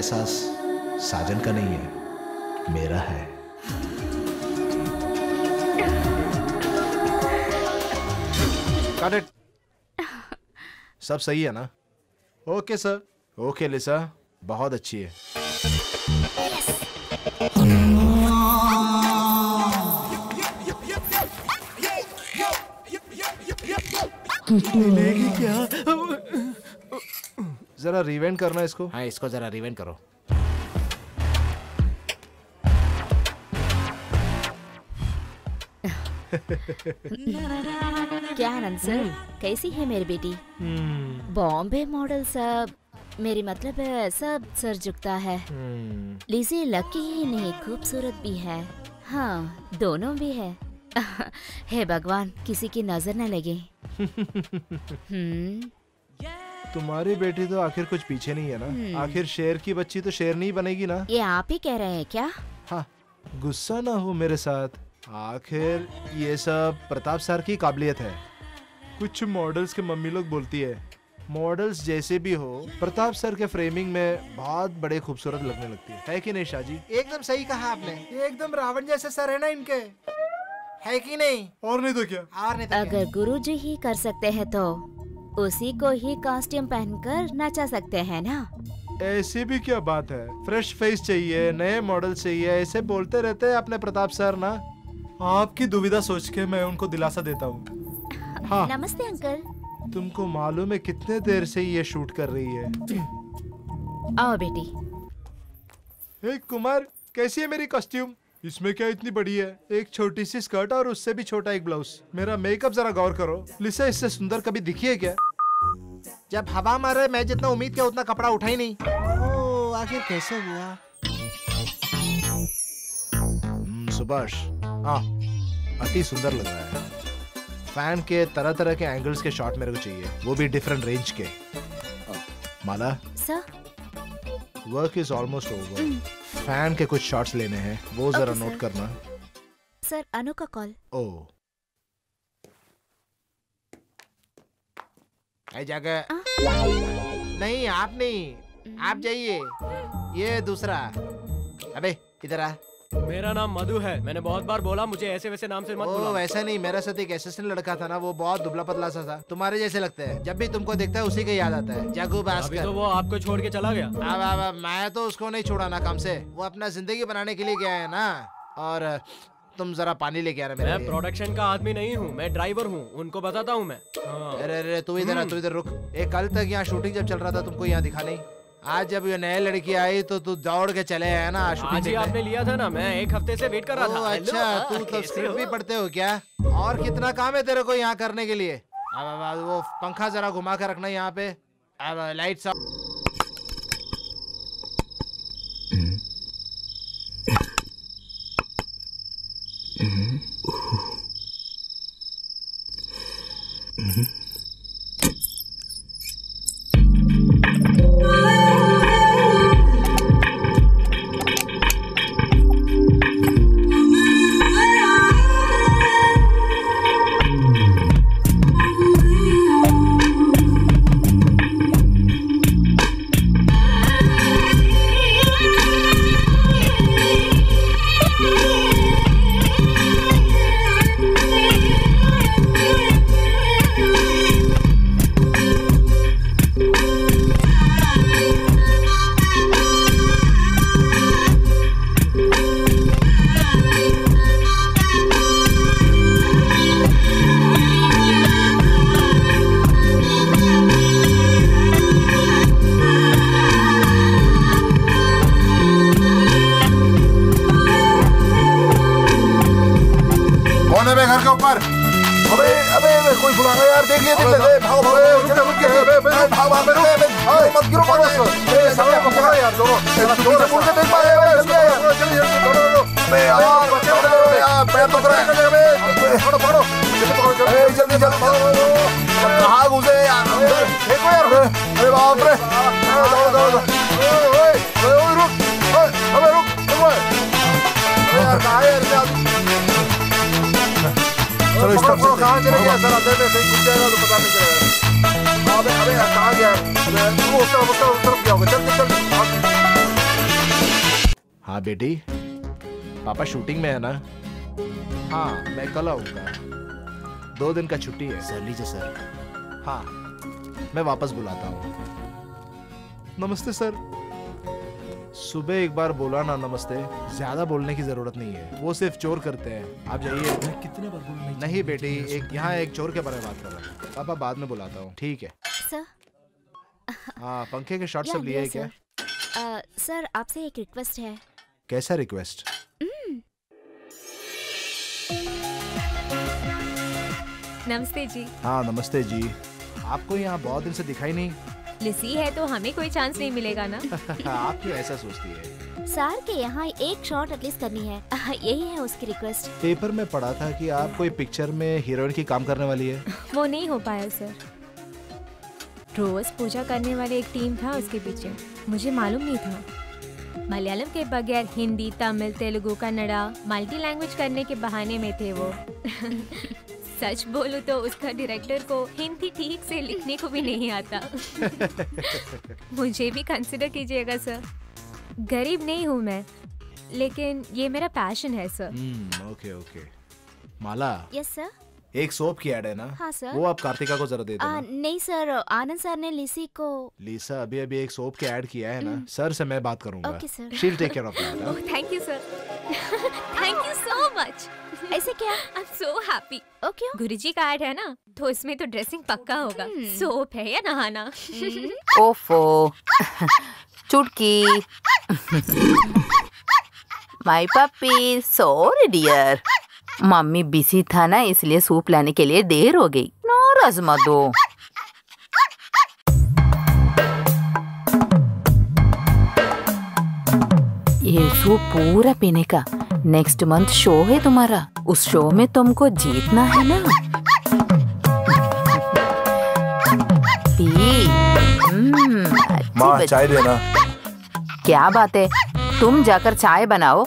एहसास साजन का नहीं है, मेरा है। Got it. सब सही है ना? Okay sir. ओके लिसा, बहुत अच्छी है। मिलेगी क्या? जरा रिवेंट करना इसको। हाँ, इसको जरा रिवेंट करो। क्या आनंद सर, कैसी है मेरी बेटी? बॉम्बे मॉडल सब, मेरी मतलब है सब सर झुकता है। लिज़ी लकी ही नहीं, खूबसूरत भी है। हाँ, दोनों भी है। हे भगवान, किसी की नजर न लगे। तुम्हारी बेटी तो आखिर कुछ पीछे नहीं है ना? आखिर शेर की बच्ची तो शेर नहीं बनेगी ना? ये आप ही कह रहे हैं क्या? हाँ, गुस्सा ना हो मेरे साथ। आखिर ये सब प्रताप सर की काबिलियत है। कुछ मॉडल्स के मम्मी लोग बोलती है, मॉडल्स जैसे भी हो प्रताप सर के फ्रेमिंग में बहुत बड़े खूबसूरत लगने लगती है कि नहीं शाजी? एकदम सही कहा आपने। एकदम रावण जैसे सर है ना इनके, है कि नहीं? और नहीं तो क्या? और नहीं तो अगर गुरुजी ही कर सकते हैं तो उसी को ही कॉस्ट्यूम पहनकर नचा सकते हैं ना? ऐसी भी क्या बात है? फ्रेश फेस चाहिए, नए मॉडल चाहिए, ऐसे बोलते रहते हैं अपने प्रताप सर ना। आपकी दुविधा सोच के मैं उनको दिलासा देता हूँ। हाँ। नमस्ते अंकल। तुमको मालूम है कितने देर से ये शूट कर रही है? आओ बेटी। कुमार, कैसी है मेरी कॉस्ट्यूम? इसमें क्या इतनी बड़ी है? एक छोटी सी स्कर्ट और उससे भी छोटा एक ब्लाउज। मेरा मेकअप जरा गौर करो। लिसा इससे सुंदर कभी दिखी है क्या? जब हवा मारे मैं जितना उम्मीद किया उतना कपड़ा उठा ही नहीं। ओह, आखिर कैसे हुआ? सुभाष, हाँ, अति सुंदर लग रहा है। फैन के तरह तरह के एंगल्स के शॉट मेरे को चाहिए, वो भी डिफरेंट रेंज के। Mala sir, work is almost over. Fan के कुछ शॉट्स लेने हैं, वो जरा नोट करना। सर, अनु का कॉल। ओह, जगह नहीं, आप नहीं, आप जाइए। ये दूसरा। अबे इधर आ। मेरा नाम मधु है। मैंने बहुत बार बोला मुझे ऐसे वैसे नाम से मत बुलाओ। वैसा नहीं, मेरा साथ एक असिस्टेंट लड़का था ना, वो बहुत दुबला पतला सा था, तुम्हारे जैसे लगता है। जब भी तुमको देखता है उसी का याद आता है, जग्गू भास्कर। अभी तो वो आपको छोड़ के चला गया। अब मैं तो उसको नहीं छोड़ा ना काम से, वो अपना जिंदगी बनाने के लिए गया है ना। और तुम जरा पानी लेके आ रहे। मैं प्रोडक्शन का आदमी नहीं हूँ, मैं ड्राइवर हूँ, उनको बताता हूँ मैं। अरे तू इधर रुक। एक कल तक यहाँ शूटिंग जब चल रहा था तुमको यहाँ दिखा नहीं? आज जब ये नई लड़की आई तो तू दौड़ के चले है ना? आज ही आपने लिया था ना, मैं एक हफ्ते से वेट कर रहा था। अच्छा, तू तो स्क्रिप्ट भी पढ़ते हो क्या? और कितना काम है तेरे को यहाँ करने के लिए? अब वो पंखा जरा घुमा कर रखना यहाँ पे। अब लाइट्स कहाँ गया? वो उस तरफ गया होगा। चल हाँ बेटी, पापा शूटिंग में है ना? हाँ मैं कल आऊंगा, 2 दिन का छुट्टी है। सर लीजिए सर। हाँ मैं वापस बुलाता हूँ। नमस्ते सर। सुबह एक बार बोला ना नमस्ते, ज्यादा बोलने की जरूरत नहीं है, वो सिर्फ चोर करते हैं। आप जाइए। कितने बार बोलूं? नहीं बेटी, एक यहाँ एक चोर के बारे में बात कर रहा हूँ। पापा बाद में बुलाता हूँ, ठीक है? सर। हाँ पंखे के शॉट सब लिए हैं क्या? सर आपसे एक रिक्वेस्ट है। कैसा रिक्वेस्ट? नमस्ते जी। हाँ नमस्ते जी। आपको यहाँ बहुत दिन से दिखाई नहीं। लिसी है तो हमें कोई चांस नहीं मिलेगा ना। आप क्यों ऐसा सोचती है? सर के यहाँ एक शॉट एटलीस्ट करनी है, यही है उसकी रिक्वेस्ट। पेपर में पढ़ा था कि आप कोई पिक्चर में हीरोइन की काम करने वाली है। वो नहीं हो पाया सर। रोज पूजा करने वाले एक टीम था उसके पीछे, मुझे मालूम नहीं था। मलयालम के बगैर हिंदी, तमिल, तेलुगु, कन्नड़ा मल्टी लैंग्वेज करने के बहाने में थे वो। सच बोलूं तो उसका डायरेक्टर को हिंदी ठीक से लिखने को भी नहीं आता। मुझे भी कंसिडर कीजिएगा सर। गरीब नहीं हूँ मैं, लेकिन ये मेरा पैशन है sir. Okay okay. Mala, yes sir. एक सोप की ऐड है ना? हाँ सर। वो आप कार्तिका को जरा दे देना। नहीं सर, आनंद सर ने लिसी को। लीसा अभी अभी एक सोप की ऐड किया है ना, सर से मैं बात करूंगा। Okay sir. Sheel take care of that. Oh thank you sir. Thank you so much. ऐसे क्या? I am so happy. Okay. Guruji का ऐड है ना, तो इसमें तो ड्रेसिंग पक्का होगा। सोप है या नहाना? ओफो चुटकी। My puppy, sorry dear. Mummy busy था ना, इसलिए सूप लाने के लिए देर हो गई। नाराज मत हो। ये सूप पूरा पीने का। नेक्स्ट मंथ शो है तुम्हारा, उस शो में तुमको जीतना है ना। पी। माँ चाय देना। क्या बात है, तुम जाकर चाय बनाओ,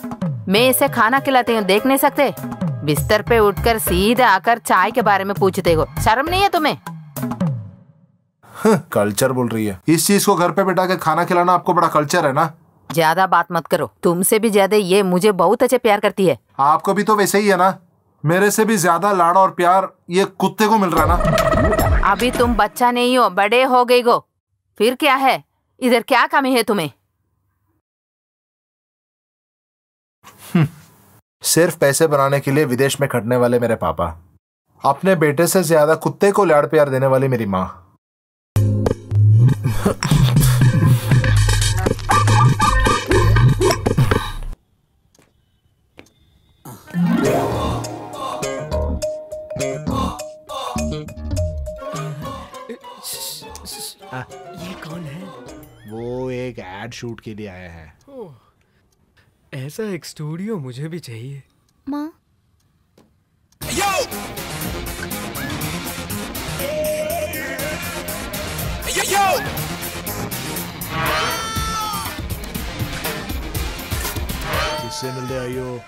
मैं इसे खाना खिलाती हूँ। देख नहीं सकते? बिस्तर पे उठकर सीधे आकर चाय के बारे में पूछते हो, शर्म नहीं है तुम्हें? कल्चर बोल रही है। इस चीज को घर पे बैठा के खाना खिलाना आपको बड़ा कल्चर है ना? ज्यादा बात मत करो, तुमसे भी ज्यादा ये मुझे बहुत अच्छे प्यार करती है। आपको भी तो वैसे ही है ना? मेरे से भी ज्यादा लाड़ और प्यार ये कुत्ते को मिल रहा है ना? अभी तुम बच्चा नहीं हो, बड़े हो गई हो। फिर क्या है, इधर क्या कमी है तुम्हें? सिर्फ पैसे बनाने के लिए विदेश में खटने वाले मेरे पापा, अपने बेटे से ज्यादा कुत्ते को लाड़ प्यार देने वाली मेरी माँ। ये कौन है? वो एक एड शूट के लिए आए हैं। ऐसा एक स्टूडियो मुझे भी चाहिए। माँ। किससे मिलने आई हो?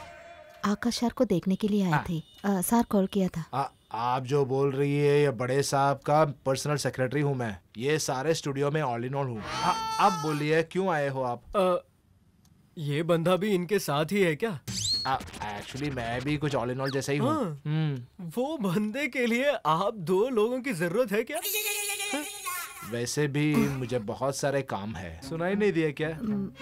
आकाश सर को देखने के लिए आए थे। सर कॉल किया था। आप जो बोल रही है ये बड़े साहब का पर्सनल सेक्रेटरी हूँ मैं। ये सारे स्टूडियो में ऑल इन ऑल हूँ। अब बोलिए क्यों आए हो आप? ये बंदा भी इनके साथ ही है क्या? एक्चुअली मैं भी कुछ ऑल इन ऑल जैसा ही हूँ। वो बंदे के लिए आप 2 लोगों की जरूरत है क्या? वैसे भी मुझे बहुत सारे काम है। सुनाई नहीं दिया क्या?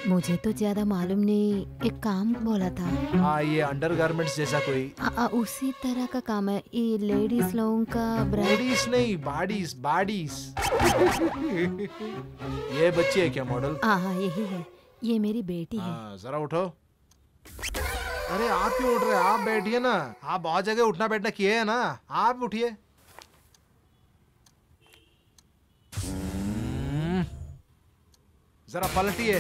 मुझे तो ज्यादा मालूम नहीं, एक काम बोला था। हाँ ये अंडरगारमेंट्स जैसा कोई। उसी तरह का काम है। ये लेडीज लोगों का लेडीज नहीं, बाडीज बाडीज। ये बच्ची है क्या मॉडल? हाँ यही है, ये मेरी बेटी है। जरा उठो। अरे आप क्यों उठ रहे हैं? आप बैठिए ना, आप बहुत जगह उठना बैठना किए हैं ना, आप उठिए। जरा पलटिए।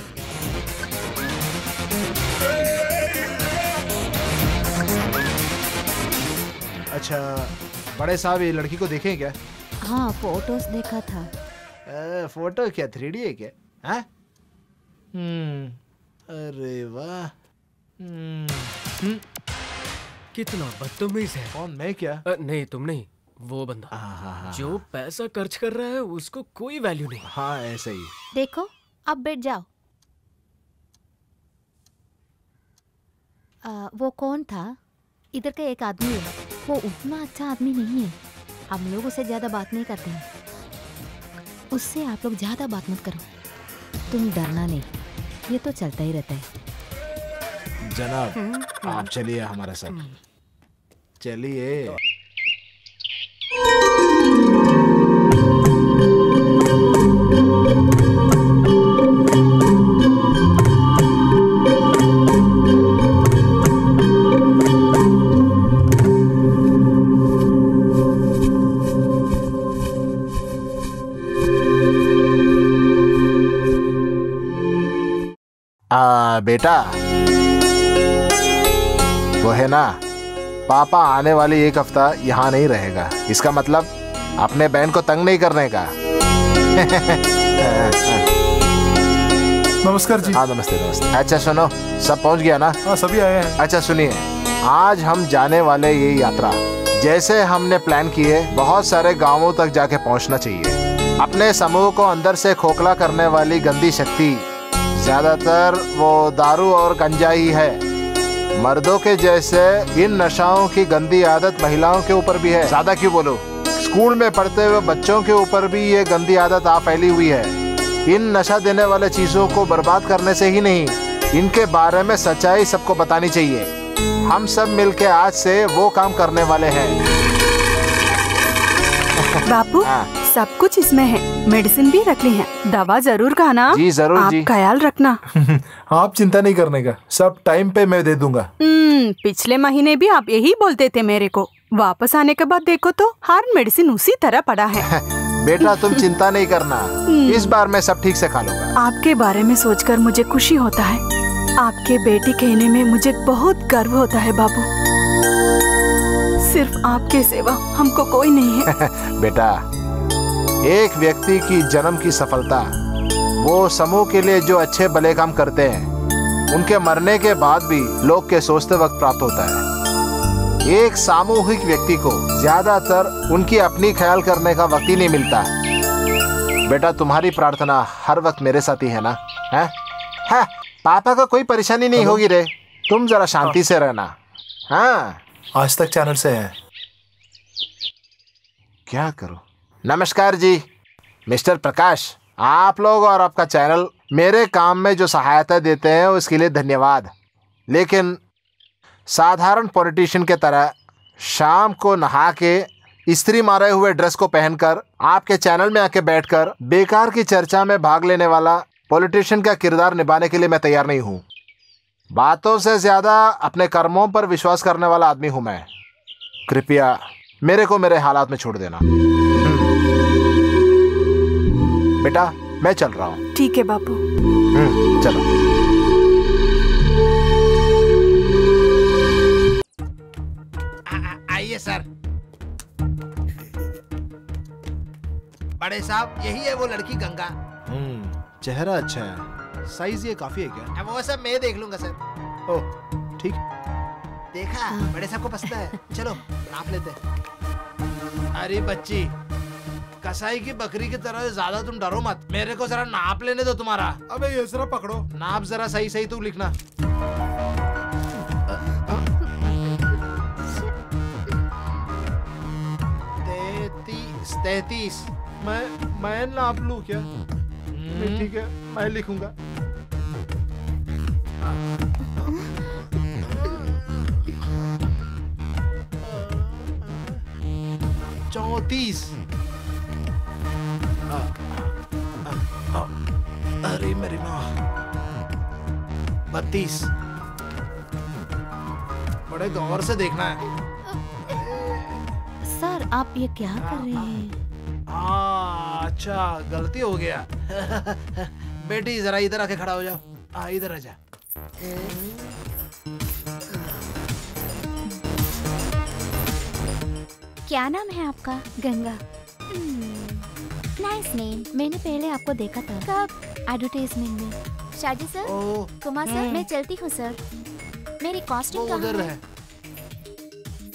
अच्छा बड़े साहब ये लड़की को देखें क्या? हाँ फोटोज देखा था। फोटो क्या 3D है क्या? हाँ? अरे वाह। कितना बदतमीज है। कौन, मैं क्या? नहीं तुम नहीं, वो बंदा जो पैसा खर्च कर रहा है उसको कोई वैल्यू नहीं। हाँ ऐसा ही। देखो अब बैठ जाओ। वो कौन था? इधर का एक आदमी है, वो उतना अच्छा आदमी नहीं है। हम लोग उससे ज़्यादा बात नहीं करते हैं। उससे आप लोग ज़्यादा बात मत करो। तुम डरना नहीं, ये तो चलता ही रहता है। जनाब, आप चलिए हमारे साथ। चलिए। बेटा, वो है ना, पापा आने वाली एक हफ्ता यहाँ नहीं रहेगा। इसका मतलब अपने बहन को तंग नहीं करने का। नमस्कार जी। हाँ नमस्ते नमस्ते। अच्छा सुनो, सब पहुँच गया ना? हाँ सभी आए हैं। अच्छा सुनिए, आज हम जाने वाले ये यात्रा जैसे हमने प्लान किए बहुत सारे गांवों तक जाके पहुंचना चाहिए। अपने समूह को अंदर से खोखला करने वाली गंदी शक्ति ज्यादातर वो दारू और गंजा ही है। मर्दों के जैसे इन नशाओं की गंदी आदत महिलाओं के ऊपर भी है। ज्यादा क्यों बोलो, स्कूल में पढ़ते हुए बच्चों के ऊपर भी ये गंदी आदत आ फैली हुई है। इन नशा देने वाले चीजों को बर्बाद करने से ही नहीं, इनके बारे में सच्चाई सबको बतानी चाहिए। हम सब मिलके आज से वो काम करने वाले हैं। बापू, सब कुछ इसमें है, मेडिसिन भी रख ली है। दवा जरूर खाना। जी जरूर आप जी। ख्याल रखना। आप चिंता नहीं करने का, सब टाइम पे मैं दे दूंगा। पिछले महीने भी आप यही बोलते थे मेरे को। वापस आने के बाद देखो तो हर मेडिसिन उसी तरह पड़ा है। बेटा तुम चिंता नहीं करना, इस बार मैं सब ठीक से खा लूंगा। आपके बारे में सोचकर मुझे खुशी होता है। आपके बेटी कहने में मुझे बहुत गर्व होता है बाबू। सिर्फ आपके सिवा हमको कोई नहीं है। बेटा, एक व्यक्ति की जन्म की सफलता वो समूह के लिए जो अच्छे भले काम करते हैं उनके मरने के बाद भी लोग के सोचते वक्त प्राप्त होता है। एक सामूहिक व्यक्ति को ज्यादातर उनकी अपनी ख्याल करने का वक्त ही नहीं मिलता। बेटा तुम्हारी प्रार्थना हर वक्त मेरे साथ ही है ना? है? पापा को कोई परेशानी नहीं होगी रे, तुम जरा शांति से रहना। हाँ आज तक चैनल से है। क्या करूं? नमस्कार जी, मिस्टर प्रकाश, आप लोग और आपका चैनल मेरे काम में जो सहायता देते हैं उसके लिए धन्यवाद। लेकिन साधारण पॉलिटिशियन के तरह शाम को नहा के इस्त्री मारे हुए ड्रेस को पहनकर आपके चैनल में आके बैठकर बेकार की चर्चा में भाग लेने वाला पॉलिटिशियन का किरदार निभाने के लिए मैं तैयार नहीं हूँ। बातों से ज्यादा अपने कर्मों पर विश्वास करने वाला आदमी हूँ मैं। कृपया मेरे को मेरे हालात में छोड़ देना। बेटा मैं चल रहा हूँ। ठीक है बापू। चलो। आइए सर। बड़े साहब, यही है वो लड़की गंगा। चेहरा अच्छा है, साइज ये काफी है क्या? वो सब मैं देख लूंगा सर। ओह ठीक। देखा, बड़े साहब को पसंद है। चलो नाप लेते हैं। अरे बच्ची, कसाई की बकरी की तरह ज्यादा तुम डरो मत। मेरे को जरा नाप लेने दो तुम्हारा। अबे ये जरा पकड़ो। नाप जरा सही सही तू लिखना। 33। मैं नाप लूं क्या? ठीक है, मैं लिखूंगा। अरे मेरी माँ। 32। बड़े गौर से देखना है। सर आप ये क्या कर रहे हैं? अच्छा गलती हो गया। बेटी जरा इधर आके खड़ा हो जाओ। इधर आ जा। क्या नाम है आपका? गंगा। Nice name. मैंने पहले आपको देखा था। कब? एडवर्टाइजमेंट में। शादी सर? कुमार सर, मैं चलती हूँ सर। मेरी कॉस्ट्यूम उधर है।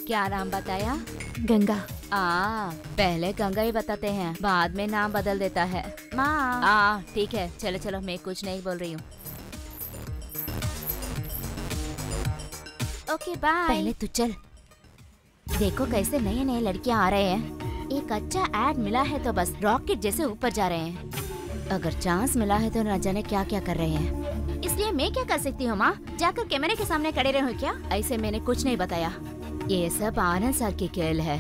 क्या नाम बताया? गंगा। पहले गंगा ही बताते हैं, बाद में नाम बदल देता है। माँ। ठीक है, चलो चलो, मैं कुछ नहीं बोल रही हूँ। Okay bye. पहले तू चल। देखो कैसे नए नए लड़कियां आ रहे हैं। एक अच्छा एड मिला है तो बस रॉकेट जैसे ऊपर जा रहे हैं। अगर चांस मिला है तो न जाने क्या क्या कर रहे हैं। इसलिए मैं क्या कर सकती हूँ माँ? जाकर कैमरे के सामने खड़े रहो क्या? ऐसे मैंने कुछ नहीं बताया। ये सब आनंद सर की खेल है।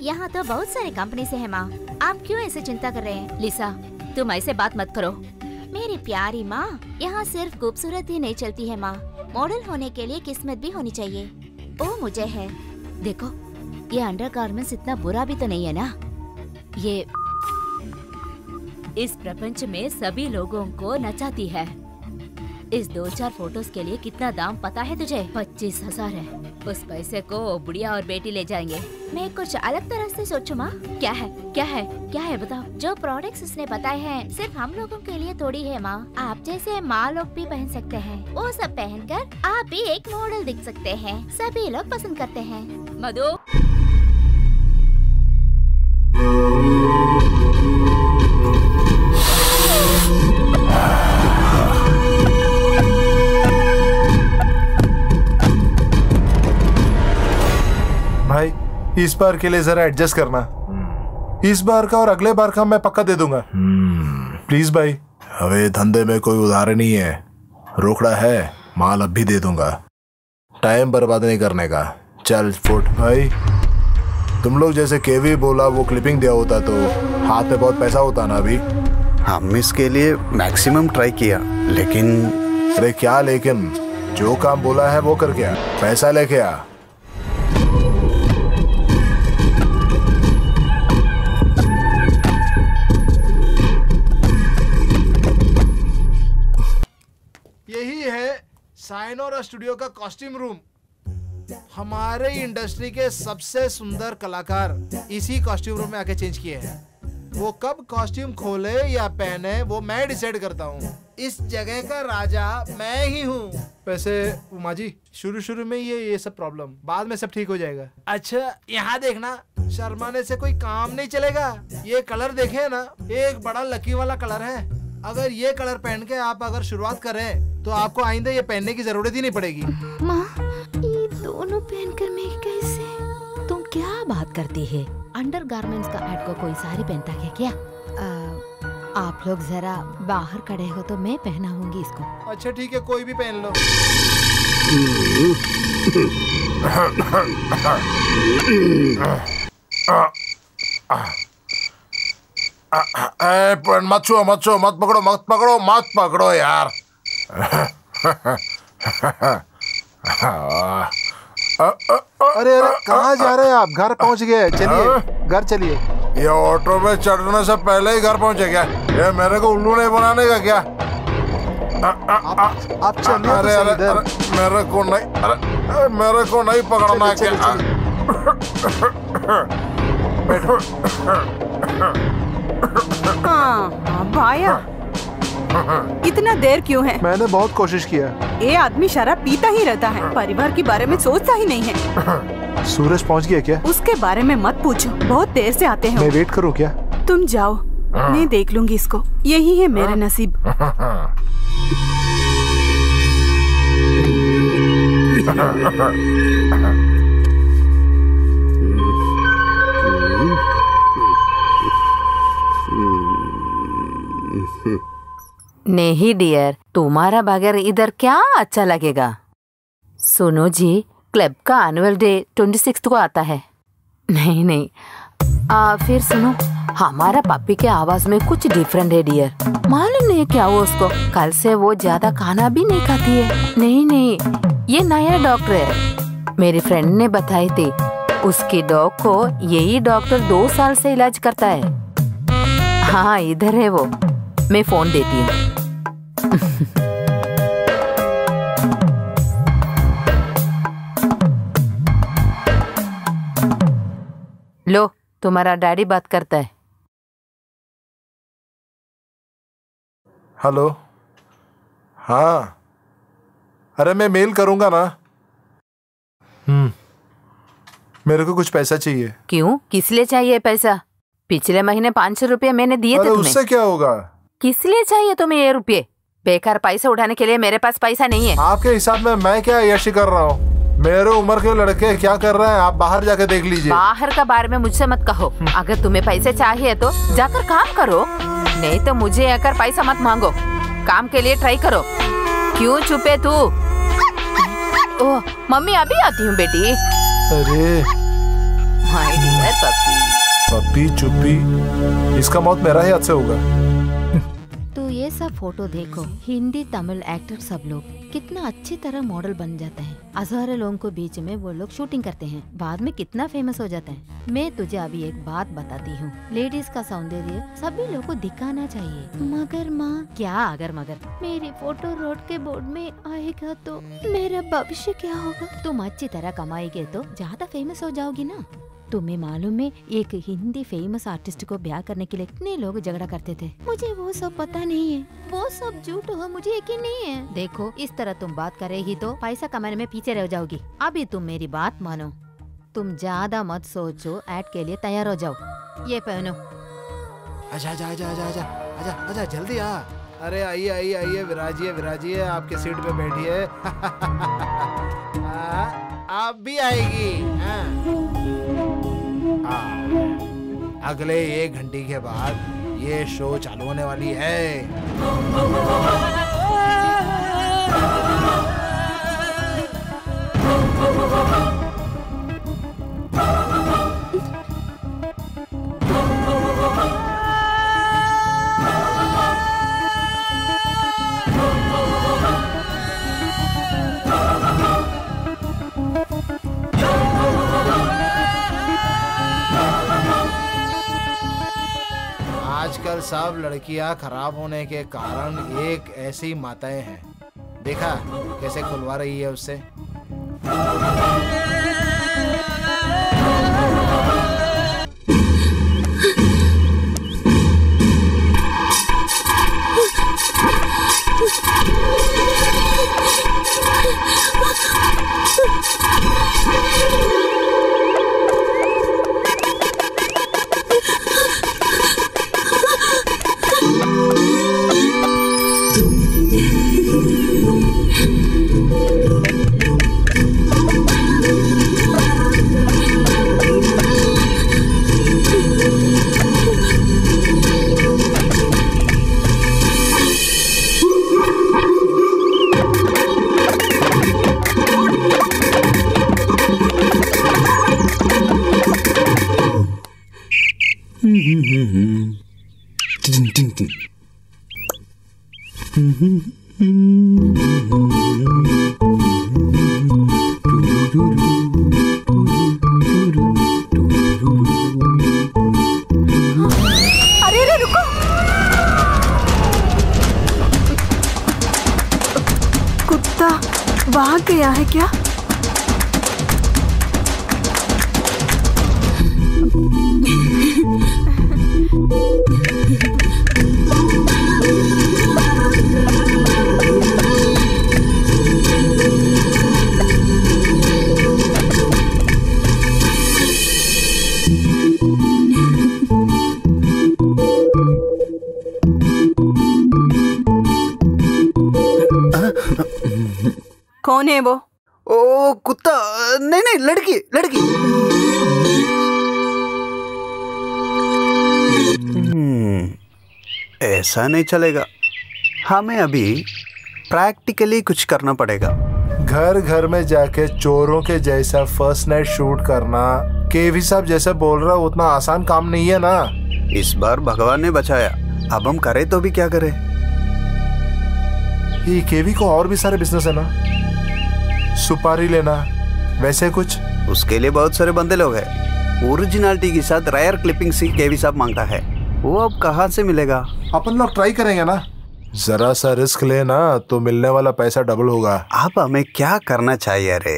यहाँ तो बहुत सारी कंपनी से है माँ। आप क्यों ऐसे चिंता कर रहे हैं? लिसा, तुम ऐसे बात मत करो। मेरी प्यारी माँ, यहाँ सिर्फ खूबसूरत ही नहीं चलती है माँ, मॉडल होने के लिए किस्मत भी होनी चाहिए। वो मुझे है। देखो, ये अंडरगारमेंट्स इतना बुरा भी तो नहीं है ना। ये इस प्रपंच में सभी लोगों को नचाती है। इस 2-4 फोटोज के लिए कितना दाम पता है तुझे? 25,000 है। उस पैसे को बुढ़िया और बेटी ले जाएंगे। मैं कुछ अलग तरह से सोचूं माँ। क्या है क्या है क्या है बताओ? जो प्रोडक्ट्स उसने बताए हैं सिर्फ हम लोगों के लिए थोड़ी है माँ। आप जैसे माँ लोग भी पहन सकते हैं। वो सब पहनकर आप भी एक मॉडल दिख सकते हैं। सभी लोग पसंद करते हैं। मधु, भाई इस बार के लिए जरा एडजस्ट करना। इस बार का और अगले बार का मैं पक्का दे दूंगा। प्लीज भाई। अबे धंधे में कोई उधार नहीं है, रोकड़ा है, माल अब भी दे दूंगा। टाइम बर्बाद नहीं करने का। चल फुट। भाई तुम लोग जैसे केवी बोला वो क्लिपिंग दिया होता तो हाथ में बहुत पैसा होता ना अभी। हम इसके लिए मैक्सिमम ट्राई किया लेकिन। अरे क्या लेकिन? जो काम बोला है वो करके आ, पैसा लेके आ। यही है साइनोरा स्टूडियो का कॉस्ट्यूम रूम। हमारे इंडस्ट्री के सबसे सुंदर कलाकार इसी कॉस्ट्यूम रूम में आके चेंज किए हैं। वो कब कॉस्ट्यूम खोले या पहने वो मैं डिसाइड करता हूँ। इस जगह का राजा मैं ही हूँ। वैसे उमा जी, शुरू में ये सब प्रॉब्लम, बाद में सब ठीक हो जाएगा। अच्छा यहाँ देखना, शर्माने से कोई काम नहीं चलेगा। ये कलर देखे ना, एक बड़ा लकी वाला कलर है। अगर ये कलर पहन के आप अगर शुरुआत करें तो आपको आइंदा ये पहनने की जरूरत ही नहीं पड़ेगी। माँ, ये दोनों पहनकर मैं कैसे? तुम क्या बात करती है? अंडरगारमेंट्स का ऐड को कोई साड़ी पहनता है क्या? आप लोग जरा बाहर खड़े हो तो मैं पहनाऊंगी इसको। अच्छा ठीक है, कोई भी पहन लो। मत छुओ मत छुओ, मत पकड़ो मत पकड़ो मत पकड़ो यार। अरे अरे कहाँ जा रहे हैं आप? घर पहुँच गए, चलिए घर चलिए। ये ऑटो में चढ़ने से पहले ही घर पहुँचे क्या? ये मेरे को उल्लू नहीं बनाने का क्या? आप चलिए। अरे अरे अरे मेरे को नहीं पकड़ना क्या? अब आया। इतना देर क्यों है? मैंने बहुत कोशिश किया। ये आदमी शराब पीता ही रहता है, परिवार के बारे में सोचता ही नहीं है। सूरज पहुंच गया क्या? उसके बारे में मत पूछो, बहुत देर से आते हैं। मैं वेट करूं क्या? तुम जाओ, मैं देख लूंगी इसको। यही है मेरा नसीब। नहीं डियर, तुम्हारा बगैर इधर क्या अच्छा लगेगा। सुनो जी, क्लब का एनुअल डे 26 को आता है। नहीं फिर सुनो, हमारा पप्पी के आवाज में कुछ डिफरेंट है डियर। मालूम नहीं क्या वो उसको, कल से वो ज्यादा खाना भी नहीं खाती है। नहीं, ये नया डॉक्टर है, मेरी फ्रेंड ने बताई थी। उसकी डॉग को यही डॉक्टर 2 साल से इलाज करता है। हाँ इधर है वो, मैं फोन देती हूँ। लो, तुम्हारा डैडी बात करता है। हेलो। हाँ, अरे मैं मेल करूंगा ना। मेरे को कुछ पैसा चाहिए। क्यों, किस लिए चाहिए पैसा? पिछले महीने 500 रुपये मैंने दिए थे तुम्हें। उससे क्या होगा? किस लिए चाहिए तुम्हें ये रुपये? बेकार पैसे उठाने के लिए मेरे पास पैसा नहीं है। आपके हिसाब में मैं क्या यशी कर रहा हूँ? मेरे उम्र के लड़के क्या कर रहे हैं आप बाहर जाके देख लीजिए। बाहर का बारे में मुझसे मत कहो। अगर तुम्हें पैसे चाहिए तो जाकर काम करो, नहीं तो मुझे आकर पैसा मत मांगो। काम के लिए ट्राई करो। क्यों चुपे तू? ओह मम्मी अभी आती हूँ बेटी। अरे माय डियर पप्पी। पप्पी चुप्पी, इसका मौत मेरा ही हाथ से होगा। तो ये सब फोटो देखो, हिंदी तमिल एक्टर सब लोग कितना अच्छी तरह मॉडल बन जाते हैं। हजारों लोगों को बीच में वो लोग शूटिंग करते हैं, बाद में कितना फेमस हो जाते हैं। मैं तुझे अभी एक बात बताती हूँ, लेडीज का सौंदर्य सभी लोगों को दिखाना चाहिए। मगर माँ क्या अगर मगर मेरी फोटो रोड के बोर्ड में आएगा तो मेरा भविष्य क्या होगा? तुम अच्छी तरह कमाएगे तो ज्यादा फेमस हो जाओगी ना। तुम्हें मालूम है एक हिंदी फेमस आर्टिस्ट को ब्याह करने के लिए कितने लोग झगड़ा करते थे। मुझे वो सब पता नहीं है, वो सब झूठ हो, मुझे यकीन नहीं है। देखो इस तरह तुम बात करेगी तो पैसा कमाने में पीछे रह जाओगी। अभी तुम मेरी बात मानो, तुम ज्यादा मत सोचो, ऐड के लिए तैयार हो जाओ। ये पहनो। आजा आजा आजा आजा आजा आजा आजा जल्दी आ। अरे आइए आइए आइए, विराजिए विराजिए, आपके सीट पे बैठिए। आप भी आएगी। अगले 1 घंटे के बाद ये शो चालू होने वाली है। आजकल सब लड़कियां खराब होने के कारण एक ऐसी माताएं हैं, देखा कैसे खुलवा रही है उससे। भाग गया है क्या? कौन है वो? ओ कुत्ता, नहीं नहीं लड़की लड़की। ऐसा नहीं चलेगा, हमें अभी प्रैक्टिकली कुछ करना पड़ेगा। घर घर में जाके चोरों के जैसा फर्स्ट नाइट शूट करना केवी साहब जैसे बोल रहा उतना आसान काम नहीं है ना। इस बार भगवान ने बचाया, अब हम करें तो भी क्या करें। ये केवी को और भी सारे बिजनेस है ना, सुपारी लेना वैसे कुछ। उसके लिए बहुत सारे बंदे लोग हैं। ओरिजिनलिटी के साथ रेयर क्लिपिंग सी केवी साहब मांगता है, वो अब कहाँ से मिलेगा? अपन लोग ट्राई करेंगे ना, जरा सा रिस्क लेना तो मिलने वाला पैसा डबल होगा। अब हमें क्या करना चाहिए रे?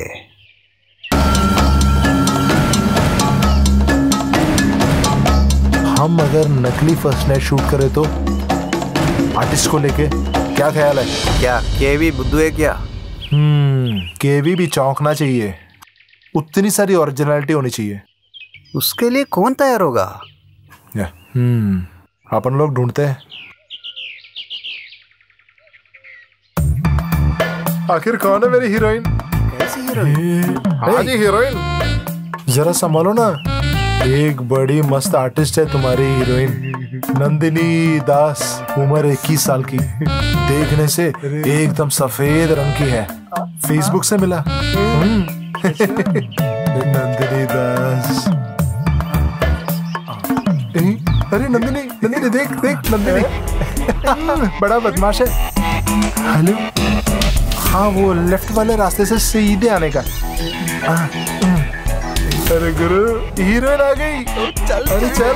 हम अगर नकली फर्स्ट नाइट शूट करें तो आर्टिस्ट को लेके क्या ख्याल है? क्या केवी बुद्धू है क्या? केवी भी चौंकना चाहिए, उतनी सारी ओरिजिनलिटी होनी चाहिए। उसके लिए कौन तैयार होगा? अपन लोग ढूंढते हैं। आखिर कौन है मेरी हीरोइन? कैसी हीरोइन। हाँ जी हीरोइन, जरा संभालो ना। एक बड़ी मस्त आर्टिस्ट है तुम्हारी हीरोइन, नंदिनी दास, उम्र 21 साल की, देखने से एकदम सफेद रंग की है, फेसबुक से मिला। नंदिनी दास। अरे नंदिनी, नंदिनी देख देख, नंदिनी बड़ा बदमाश है। हेलो, हाँ वो लेफ्ट वाले रास्ते से सीधे आने का। अरे गुरु, हीरोइन आ गई। चल, अरे चल।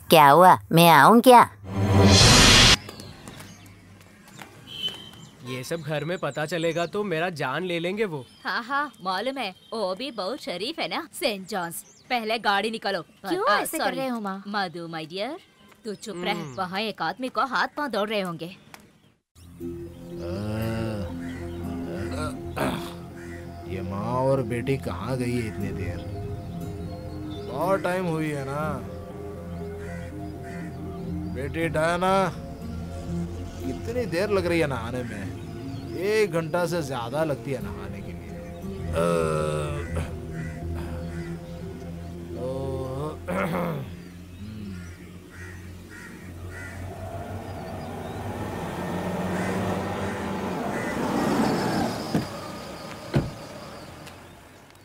क्या हुआ, मैं आऊं क्या? ये सब घर में पता चलेगा तो मेरा जान ले लेंगे वो। हाँ हाँ मालूम है, वो भी बहुत शरीफ है ना। सेंट जॉन्स, पहले गाड़ी निकालो। क्यों ऐसे कर रहे हो माँ? मधु माय डियर, तू चुप रह। वहाँ एक आदमी को हाथ पांव दौड़ रहे होंगे। ये माँ और बेटी कहाँ गई है इतनी देर? बहुत टाइम हुई है ना। बेटी डायना, कितनी देर लग रही है नहाने में? 1 घंटा से ज्यादा लगती है नहाने के लिए।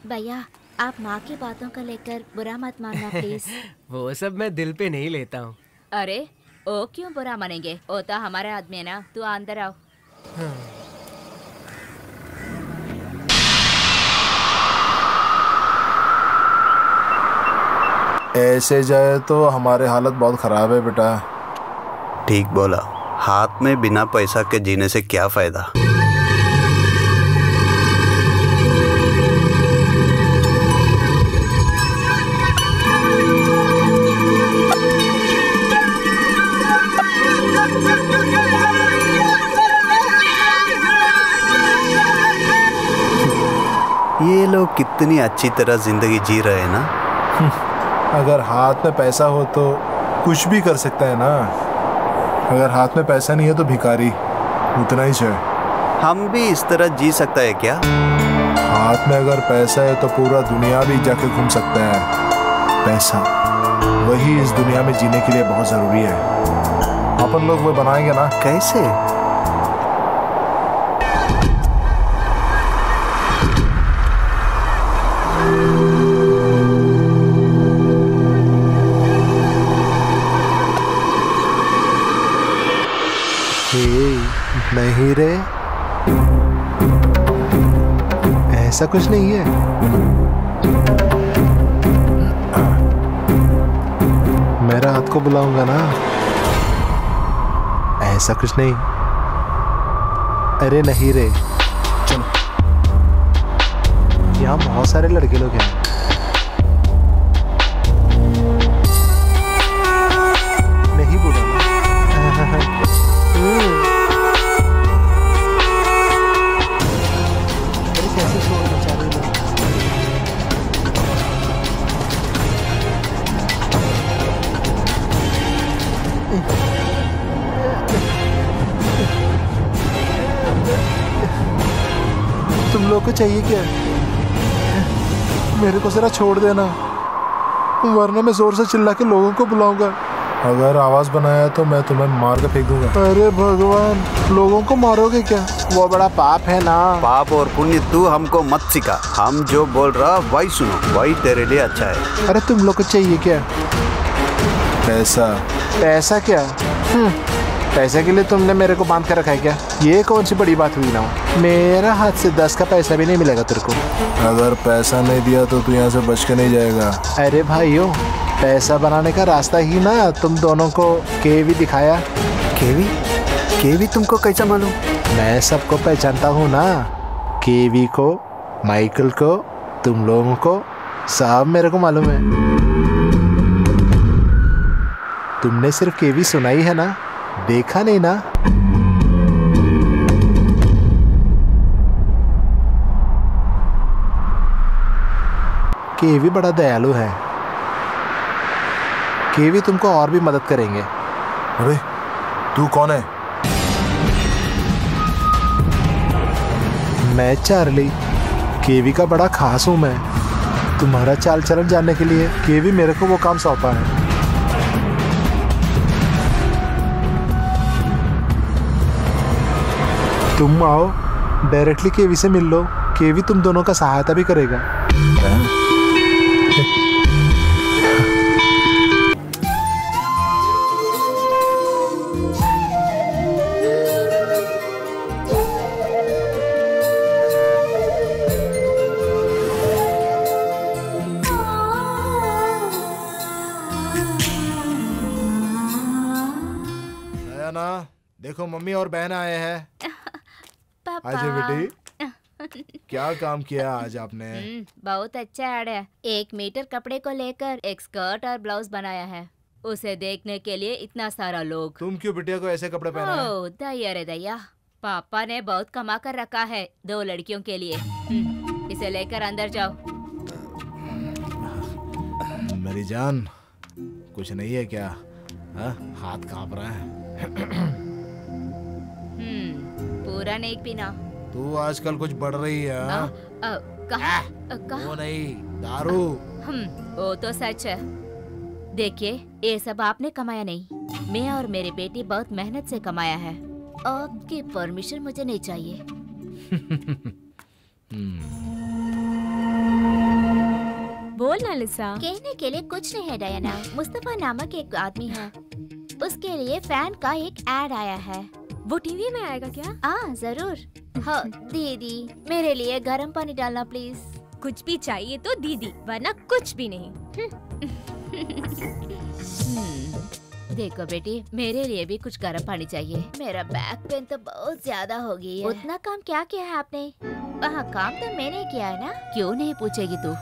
भैया, आप माँ की बातों को लेकर बुरा मत मानना प्लीज। वो सब मैं दिल पे नहीं लेता हूँ। अरे ओ क्यों बुरा मानेंगे? वो तो हमारे आदमी है ना। तू अंदर आओ। ऐसे जाए तो हमारे हालत बहुत खराब है बेटा। ठीक बोला, हाथ में बिना पैसा के जीने से क्या फायदा। ये लोग कितनी अच्छी तरह जिंदगी जी रहे हैं ना। अगर हाथ में पैसा हो तो कुछ भी कर सकता है ना। अगर हाथ में पैसा नहीं है तो भिखारी, उतना ही है। हम भी इस तरह जी सकता है क्या? हाथ में अगर पैसा है तो पूरा दुनिया भी जाके घूम सकता है। पैसा वही इस दुनिया में जीने के लिए बहुत जरूरी है। अपन लोग वो बनाएंगे ना। कैसे? नहीं रे, ऐसा कुछ नहीं है। मेरा हाथ को बुलाऊंगा ना, ऐसा कुछ नहीं। अरे नहीं रे, चलो। यहाँ बहुत सारे लड़के लोग हैं। नहीं बुलाना। तुम लोग को चाहिए क्या? मेरे को जरा छोड़ देना, वरना मैं जोर से चिल्ला के लोगों को बुलाऊंगा। अगर आवाज बनाया तो मैं तुम्हें मार के फेंक दूंगा। अरे भगवान, लोगों को मारोगे क्या? वो बड़ा पाप है ना। पाप और पुण्य तू हमको मत सिखा। हम जो बोल रहा वही सुनो, वही तेरे लिए अच्छा है। अरे तुम लोग को चाहिए क्या? पैसा। पैसा क्या? पैसे के लिए तुमने मेरे को बांध कर रखा है क्या? ये कौन सी बड़ी बात हुई ना? मेरा हाथ से 10 का पैसा भी नहीं मिलेगा तेरे को। अगर पैसा नहीं दिया तो तू यहाँ से बच के नहीं जाएगा। अरे भाइयों, पैसा बनाने का रास्ता ही ना तुम दोनों को केवी दिखाया। केवी? केवी तुमको कैसा मालूम? मैं सबको पहचानता हूँ ना। केवी को, माइकल को, तुम लोगों को सब मेरे को मालूम है। तुमने सिर्फ केवी सुनाई है ना, देखा नहीं ना। केवी बड़ा दयालु है। केवी तुमको और भी मदद करेंगे। अरे तू कौन है? मैं चार्ली, केवी का बड़ा खास हूं मैं। तुम्हारा चाल चलन जानने के लिए केवी मेरे को वो काम सौंपा है। तुम आओ, डायरेक्टली केवी से मिल लो। केवी तुम दोनों का सहायता भी करेगा। देखो मम्मी और बहन आए हैं। पापा। आजा बेटी, क्या काम किया आज आपने? बहुत अच्छा ऐड है। 1 मीटर कपड़े को लेकर एक स्कर्ट और ब्लाउज बनाया है। उसे देखने के लिए इतना सारा लोग। तुम क्यों बिटिया को ऐसे कपड़े पहना है? ओह दैया रे दैया, पापा ने बहुत कमा कर रखा है 2 लड़कियों के लिए। इसे लेकर अंदर जाओ। मेरी जान, कुछ नहीं है क्या? हाथ कांप रहा है। पूरा नहीं पीना। तू आजकल कुछ बढ़ रही है। कहाँ? वो नहीं, दारू। वो तो सच है। देखिए, ये सब आपने कमाया नहीं, मैं और मेरे बेटी बहुत मेहनत से कमाया है। आपकी परमिशन मुझे नहीं चाहिए। बोल ना लिसा। कहने के लिए कुछ नहीं है डायना। मुस्तफा नामक एक आदमी है, उसके लिए फैन का एक एड आया है। वो टीवी में आएगा क्या? हाँ जरूर। हाँ दीदी, मेरे लिए गर्म पानी डालना प्लीज। कुछ भी चाहिए तो दीदी, वरना कुछ भी नहीं। देखो बेटी, मेरे लिए भी कुछ गर्म पानी चाहिए। मेरा बैक पेन तो बहुत ज्यादा हो गई है। उतना काम क्या किया है आपने? वहाँ काम तो मैंने किया है ना। क्यों नहीं पूछेगी तू?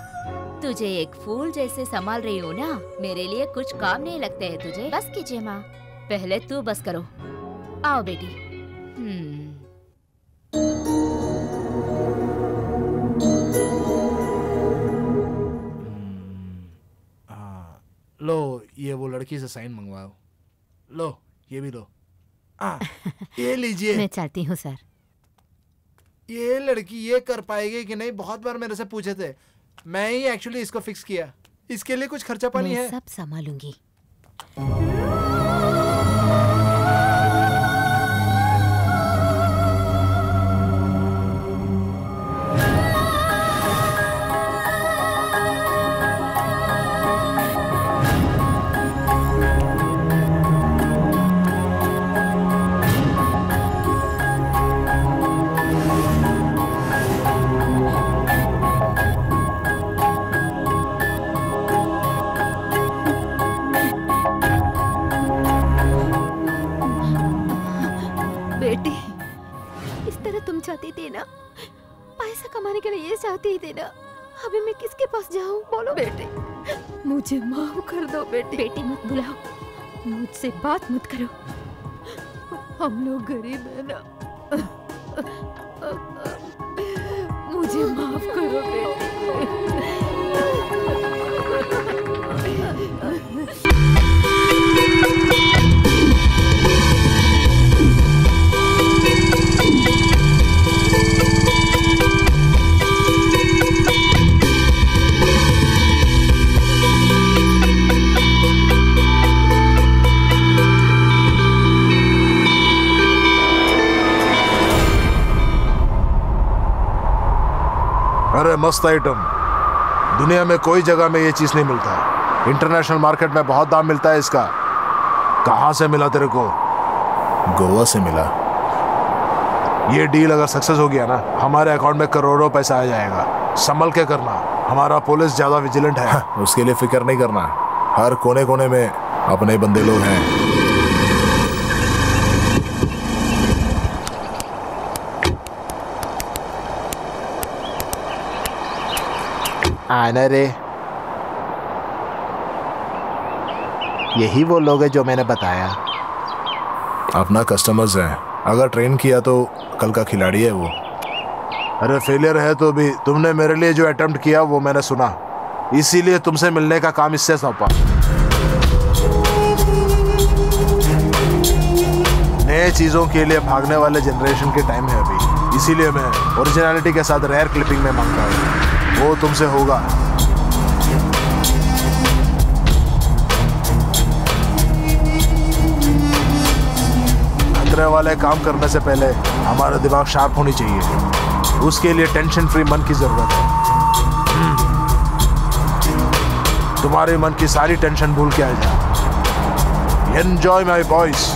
तुझे एक फूल जैसे संभाल रही हूँ ना, मेरे लिए कुछ काम नहीं लगते है तुझे। बस कीजिए माँ, पहले तू बस करो। आओ बेटी। लो, ये वो लड़की से साइन मंगवाओ। लो, ये भी लो। ये लीजिए। मैं चाहती हूँ सर। ये लड़की ये कर पाएगी कि नहीं, बहुत बार मेरे से पूछे थे। मैं ही एक्चुअली इसको फिक्स किया। इसके लिए कुछ खर्चा पानी है? मैं सब संभालूंगी। चाहती थी ना, पैसा कमाने के लिए ये चाहती थी ना। अभी मैं किसके पास जाऊं? बोलो बेटे, मुझे माफ कर दो बेटी। बेटी मत बुलाओ, मुझसे बात मत करो, हम लोग गरीब है ना। मुझे माफ करो बेटी। अरे मस्त आइटम, दुनिया में कोई जगह में ये चीज नहीं मिलता। इंटरनेशनल मार्केट में बहुत दाम मिलता है इसका। कहां से मिला तेरे को? गोवा से मिला। ये डील अगर सक्सेस हो गया ना, हमारे अकाउंट में करोड़ों पैसा आ जाएगा। संभल के करना, हमारा पुलिस ज्यादा विजिलेंट है। उसके लिए फिक्र नहीं करना, हर कोने कोने में अपने बंदे लोग हैं। आना रे। यही वो लोग हैं जो मैंने बताया। अपना कस्टमर्स हैं, अगर ट्रेन किया तो कल का खिलाड़ी है वो। अरे फेलियर है तो भी तुमने मेरे लिए जो अटेम्प्ट किया वो मैंने सुना, इसीलिए तुमसे मिलने का काम इससे सौंपा। नए चीजों के लिए भागने वाले जनरेशन के टाइम है अभी, इसीलिए मैं ओरिजिनलिटी के साथ रेयर क्लिपिंग में मांगता हूँ। वो तुमसे होगा। खतरे वाले काम करने से पहले हमारा दिमाग शार्प होनी चाहिए। उसके लिए टेंशन फ्री मन की जरूरत है। तुम्हारे मन की सारी टेंशन भूल के आ जाओ। Enjoy my boys.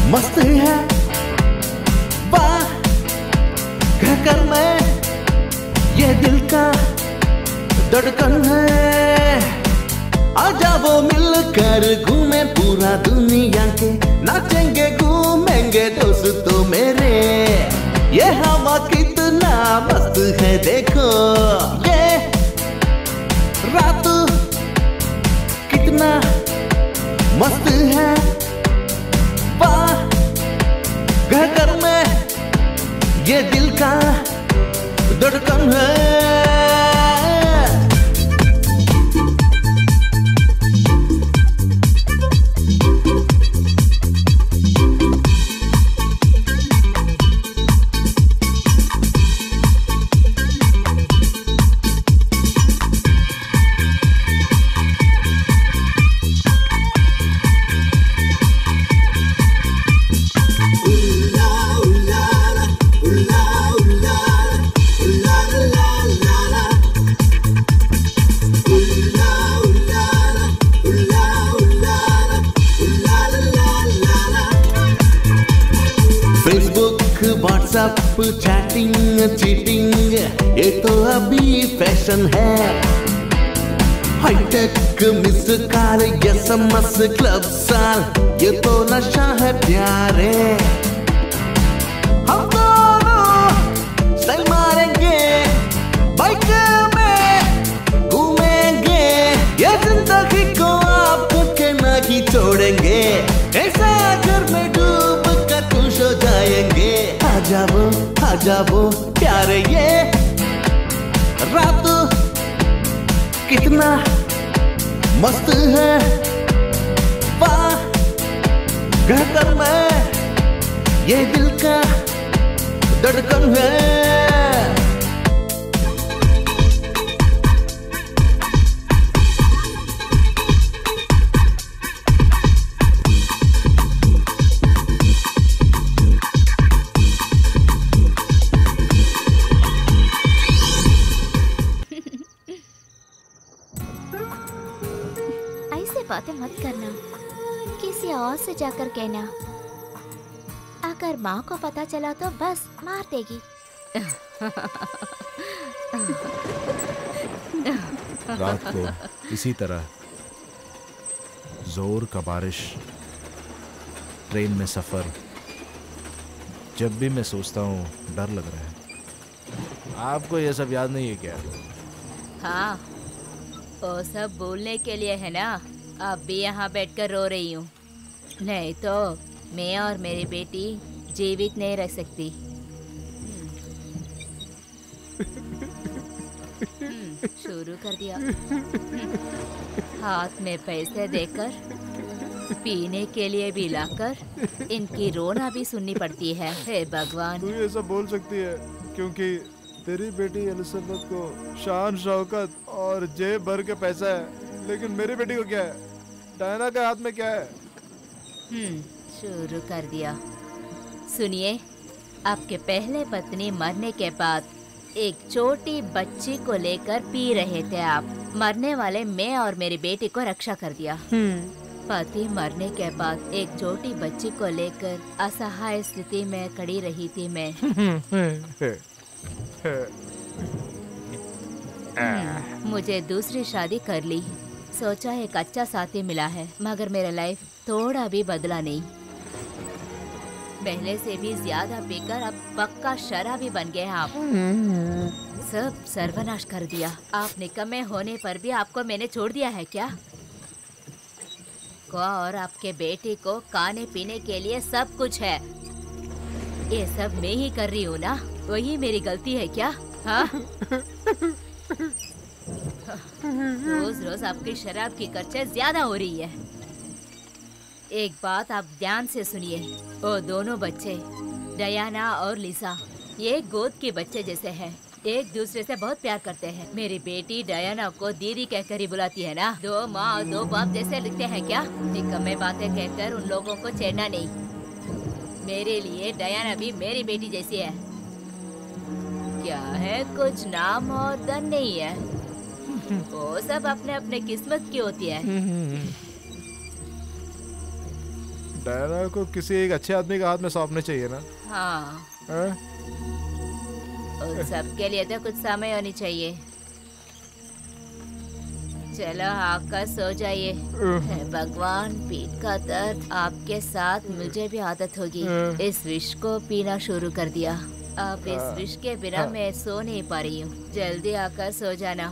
मस्त है वाह कहकर मैं, ये दिल का धड़कन है। आजा वो मिलकर घूमे पूरा दुनिया के, नाचेंगे घूमेंगे दोस्तों मेरे। ये हवा कितना मस्त है देखो, ये रात कितना मस्त है वाह कहकर मैं, ये दिल का धड़कन है। चैटिंग चीटिंग ये तो अभी फैशन है। Hi tech miss car SMS club साल ये तो नशा है प्यारे। हम दोनों स्टाइल मारेंगे, बाइक में घूमेंगे, ये जिंदगी को आप के नहीं छोड़ेंगे। ऐसा घर में डूब कर खुश हो जाएंगे। आ जाओ प्यारे, ये रात कितना मस्त है वाह कहकर मैं, ये दिल का धड़कन है। बातें मत करना, किसी और से जाकर कहना। अगर माँ को पता चला तो बस मार देगी। रात को इसी तरह जोर का बारिश, ट्रेन में सफर, जब भी मैं सोचता हूँ डर लग रहा है। आपको ये सब याद नहीं है क्या? हाँ, वो सब बोलने के लिए है ना। अब भी यहाँ बैठकर रो रही हूँ, नहीं तो मैं और मेरी बेटी जीवित नहीं रह सकती। शुरू कर दिया। हाथ में पैसे देकर, पीने के लिए भी लाकर, इनकी रोना भी सुननी पड़ती है। हे भगवान। तू ऐसा बोल सकती है क्योंकि तेरी बेटी एलिजाबेथ को शान शौकत और जेब भर के पैसा है, लेकिन मेरी बेटी को क्या है? डायना के हाथ में क्या है? शुरू कर दिया। सुनिए, आपके पहले पत्नी मरने के बाद एक छोटी बच्ची को लेकर पी रहे थे आप। मरने वाले मैं और मेरी बेटी को रक्षा कर दिया। पति मरने के बाद एक छोटी बच्ची को लेकर असहाय स्थिति में खड़ी रही थी मैं। मुझे दूसरी शादी कर ली। सोचा एक अच्छा साथी मिला है, मगर मेरा लाइफ थोड़ा भी बदला नहीं। पहले से भी ज्यादा पीकर अब पक्का शराबी बन गए आप। सब सर्वनाश कर दिया। आप निकम्मे होने पर भी आपको मैंने छोड़ दिया है क्या? को और आपके बेटे को खाने पीने के लिए सब कुछ है। ये सब मैं ही कर रही हूँ ना? वही मेरी गलती है क्या? हाँ? रोज रोज आपकी शराब की खर्चे ज्यादा हो रही है। एक बात आप ध्यान से सुनिए। वो दोनों बच्चे डयाना और लिसा ये गोद के बच्चे जैसे हैं। एक दूसरे से बहुत प्यार करते हैं। मेरी बेटी डयाना को दीदी कहकर ही बुलाती है ना। दो माँ और दो बाप जैसे लिखते हैं क्या? निकम्मे बातें कहकर उन लोगों को छेड़ना नहीं। मेरे लिए डयाना भी मेरी बेटी जैसी है। क्या है, कुछ नाम और धन नहीं है। वो सब अपने अपने किस्मत की होती है। डायना को किसी एक अच्छे आदमी के हाथ में सौंपने चाहिए ना? हाँ। उन सब के लिए तो कुछ समय होनी चाहिए। चलो आकर सो जाइए। भगवान, पीठ का दर्द आपके साथ मुझे भी आदत होगी। इस विष को पीना शुरू कर दिया। अब इस विष के बिना मैं सो नहीं पा रही हूँ। जल्दी आकर सो जाना।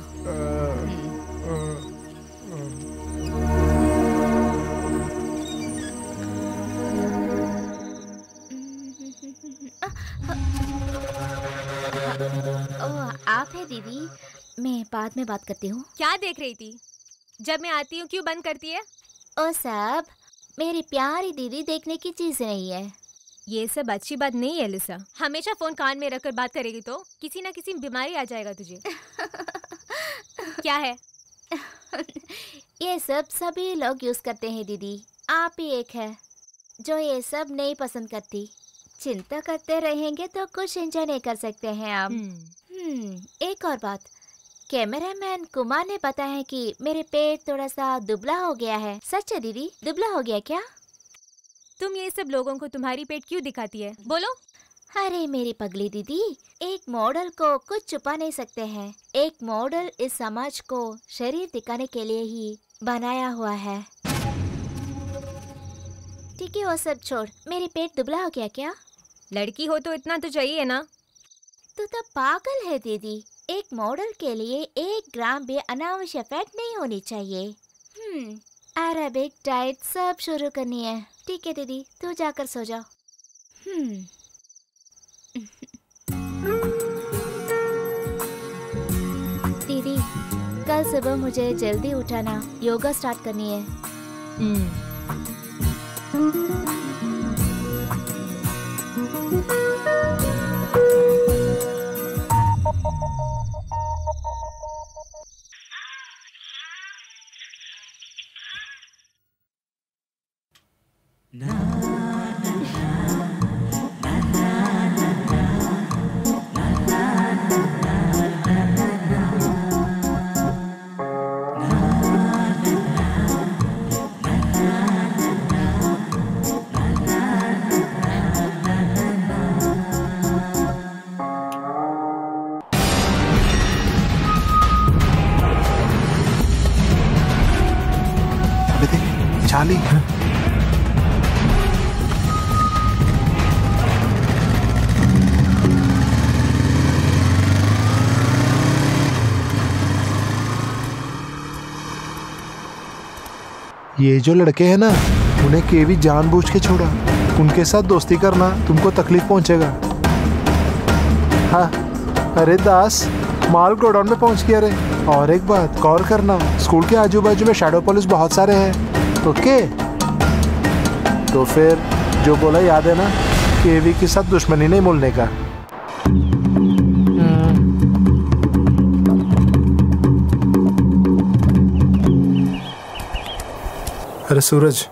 आप है दीदी? मैं बाद में बात करती हूँ। क्या देख रही थी? जब मैं आती हूँ क्यों बंद करती है? ओ सब मेरी प्यारी दीदी देखने की चीज नहीं है। ये सब अच्छी बात नहीं है लिसा। हमेशा फोन कान में रखकर बात करेगी तो किसी ना किसी बीमारी आ जाएगा तुझे। क्या है? ये सब सभी लोग यूज करते हैं दीदी। आप ही एक है जो ये सब नहीं पसंद करती। चिंता करते रहेंगे तो कुछ एंजॉय नहीं कर सकते हैं आप। एक और बात, कैमरामैन कुमार ने बताया कि मेरे पेट थोड़ा सा दुबला हो गया है। सच है दीदी? दुबला हो गया क्या? तुम ये सब लोगों को तुम्हारी पेट क्यों दिखाती है? बोलो। अरे मेरी पगली दीदी, एक मॉडल को कुछ छुपा नहीं सकते हैं। एक मॉडल इस समाज को शरीर दिखाने के लिए ही बनाया हुआ है। ठीक है, वो सब छोड़। मेरी पेट दुबला हो गया क्या? लड़की हो तो इतना तो चाहिए ना। तू तो पागल है दीदी। एक मॉडल के लिए 1 ग्राम भी अनावश्यक फैट नहीं होनी चाहिए। अरेबिक डाइट सब शुरू करनी है। ठीक है दीदी, तू जाकर सो जाओ। दीदी, कल सुबह मुझे जल्दी उठाना, योगा स्टार्ट करनी है। चाली ये जो लड़के हैं ना, उन्हें केवी जानबूझ के छोड़ा। उनके साथ दोस्ती करना तुमको तकलीफ पहुंचेगा। हाँ, अरे दास, माल गोडाउन में पहुंच गया रे। और एक बात गौर करना, स्कूल के आजू बाजू में शैडो पुलिस बहुत सारे हैं। ओके, तो फिर जो बोला याद है ना, केवी के साथ दुश्मनी नहीं मोलने का। अरे सूरज,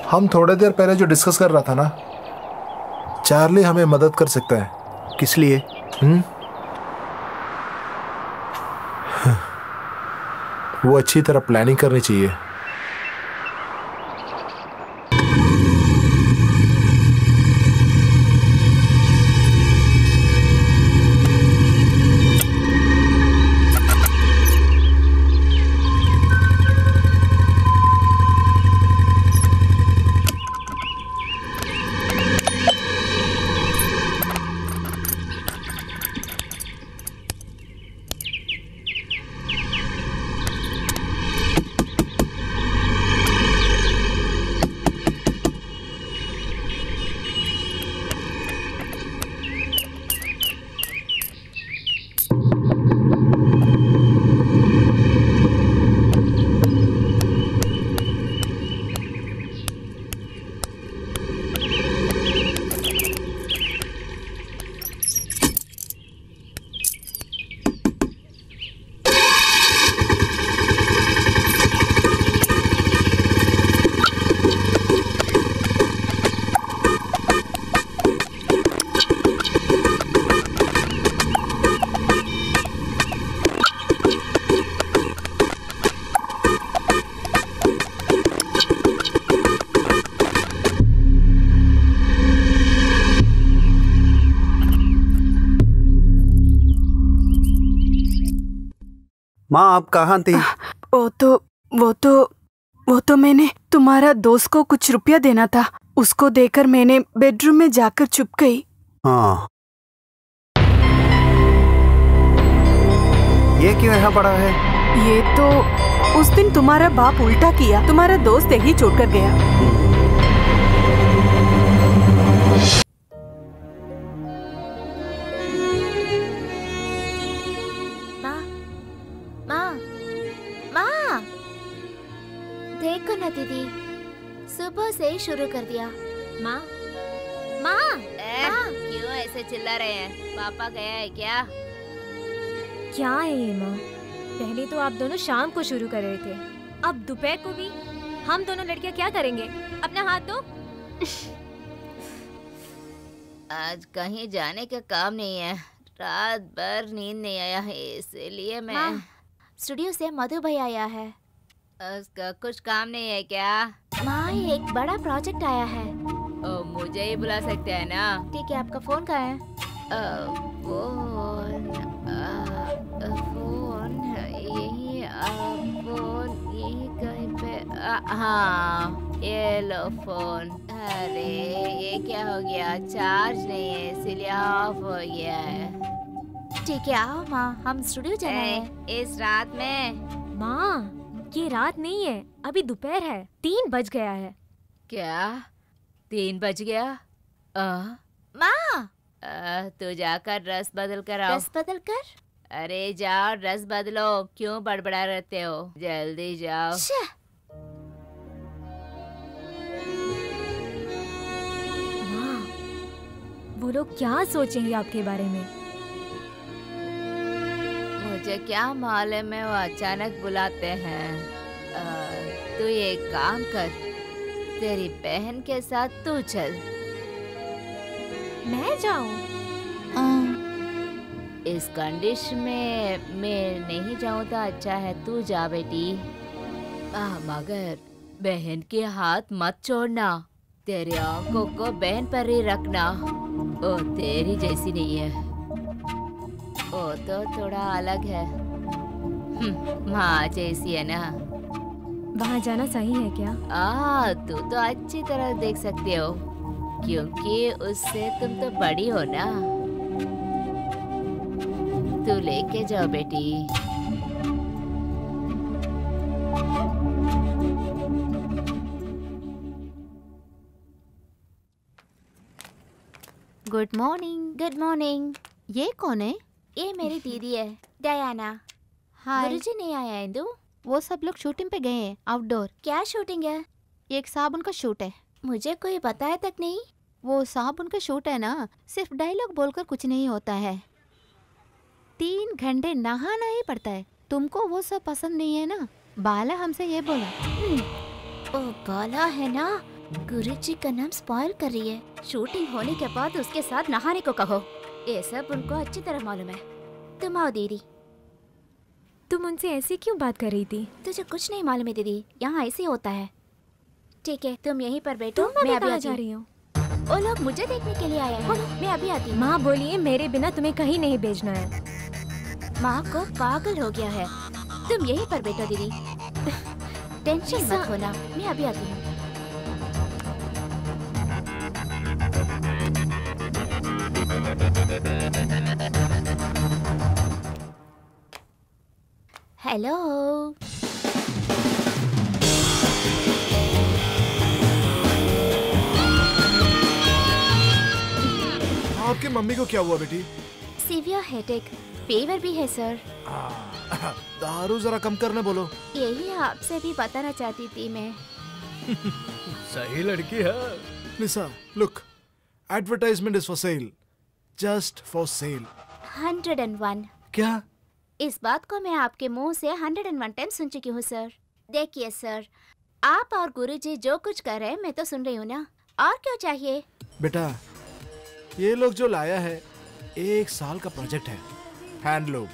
हम थोड़ी देर पहले जो डिस्कस कर रहा था ना, चार्ली हमें मदद कर सकता है। किस लिए? वो अच्छी तरह प्लानिंग करनी चाहिए। माँ आप कहाँ थी? वो तो मैंने तुम्हारा दोस्त को कुछ रुपया देना था, उसको देकर मैंने बेडरूम में जाकर चुप गई। हाँ, ये क्यों यहाँ पड़ा है? ये तो उस दिन तुम्हारा बाप उल्टा किया, तुम्हारा दोस्त यही छोड़ कर गया। देखो ना दीदी, सुबह से ही शुरू कर दिया। माँ माँ क्यों ऐसे चिल्ला रहे हैं? पापा गया है क्या? क्या है ये माँ? पहले तो आप दोनों शाम को शुरू कर रहे थे, अब दोपहर को भी। हम दोनों लड़कियाँ क्या करेंगे? अपना हाथ दो। आज कहीं जाने का काम नहीं है, रात भर नींद नहीं आया है, इसलिए मैं स्टूडियो से मधु भाई आया है। उसका कुछ काम नहीं है क्या? माँ एक बड़ा प्रोजेक्ट आया है। मुझे ही बुला सकते हैं ना? ठीक है, आपका फोन कहाँ है? फोन यही, फोन यही कहीं पे। हाँ ये लो फोन। अरे ये क्या हो गया? चार्ज नहीं है इसलिए ऑफ हो गया है। ठीक है आओ माँ, हम स्टूडियो जाना है इस रात में। माँ ये रात नहीं है, अभी दोपहर है, 3 बज गया है। क्या 3 बज गया? माँ तू जाकर ड्रेस बदल कर आओ। ड्रेस बदल कर? अरे जाओ ड्रेस बदलो, क्यों बड़बड़ा रहते हो? जल्दी जाओ। माँ वो लोग क्या सोचेंगे आपके बारे में? मुझे क्या मालूम है, वो अचानक बुलाते हैं। तू ये काम कर, तेरी बहन के साथ तू चल। मैं जाऊं? इस कंडीशन में मैं नहीं जाऊं तो अच्छा है, तू जा बेटी। मगर बहन के हाथ मत छोड़ना, तेरे आंखों को बहन पर ही रखना, वो तेरी जैसी नहीं है, वो तो थोड़ा अलग है। माँ जैसी है ना। वहाँ जाना सही है क्या? तू तो अच्छी तरह देख सकते हो, क्योंकि उससे तुम तो बड़ी हो ना। तू लेके जाओ बेटी। Good morning. Good morning. ये कौन है? ये मेरी दीदी है, डयाना। हाय। गुरुजी नहीं आया इंदु? वो सब लोग शूटिंग पे गए हैं, आउटडोर। क्या शूटिंग है? एक साबुन का शूट है। मुझे कोई बताया तक नहीं। वो साबुन का शूट है ना, सिर्फ डायलॉग बोलकर कुछ नहीं होता है, 3 घंटे नहाना ही पड़ता है। तुमको वो सब पसंद नहीं है ना? बाला हमसे ये बोला। ओ बाला है ना, गुरुजी का नाम स्पॉइल कर रही है। शूटिंग होने के बाद उसके साथ नहाने को कहो। ये सब उनको अच्छी तरह मालूम है। तुम आओ दीदी। तुम उनसे ऐसे क्यों बात कर रही थी? तुझे कुछ नहीं मालूम है दीदी, यहाँ ऐसे होता है। ठीक है, तुम यहीं पर बैठो, मैं अभी जा रही हूँ। वो लोग मुझे देखने के लिए आए हैं, मैं अभी आती हूँ। माँ बोलिए मेरे बिना तुम्हें कहीं नहीं भेजना है। माँ को पागल हो गया है। तुम यहीं पर बैठो दीदी, टेंशन मत होना, मैं अभी आती हूँ। हेलो। आपकी मम्मी को क्या हुआ बेटी? सीवियर हेडेक, फीवर भी है सर। दारू जरा कम करने बोलो। यही आपसे भी बताना चाहती थी मैं। सही लड़की है। लिसा, look, advertisement is for sale, just for sale. 101। क्या? इस बात को मैं आपके मुंह से 101 टाइम सुन चुकी हूँ सर। देखिए सर, आप और गुरुजी जो कुछ कर रहे हैं मैं तो सुन रही हूँ ना, और क्या चाहिए? बेटा, ये लोग जो लाया है 1 साल का प्रोजेक्ट है, हैंडलूम।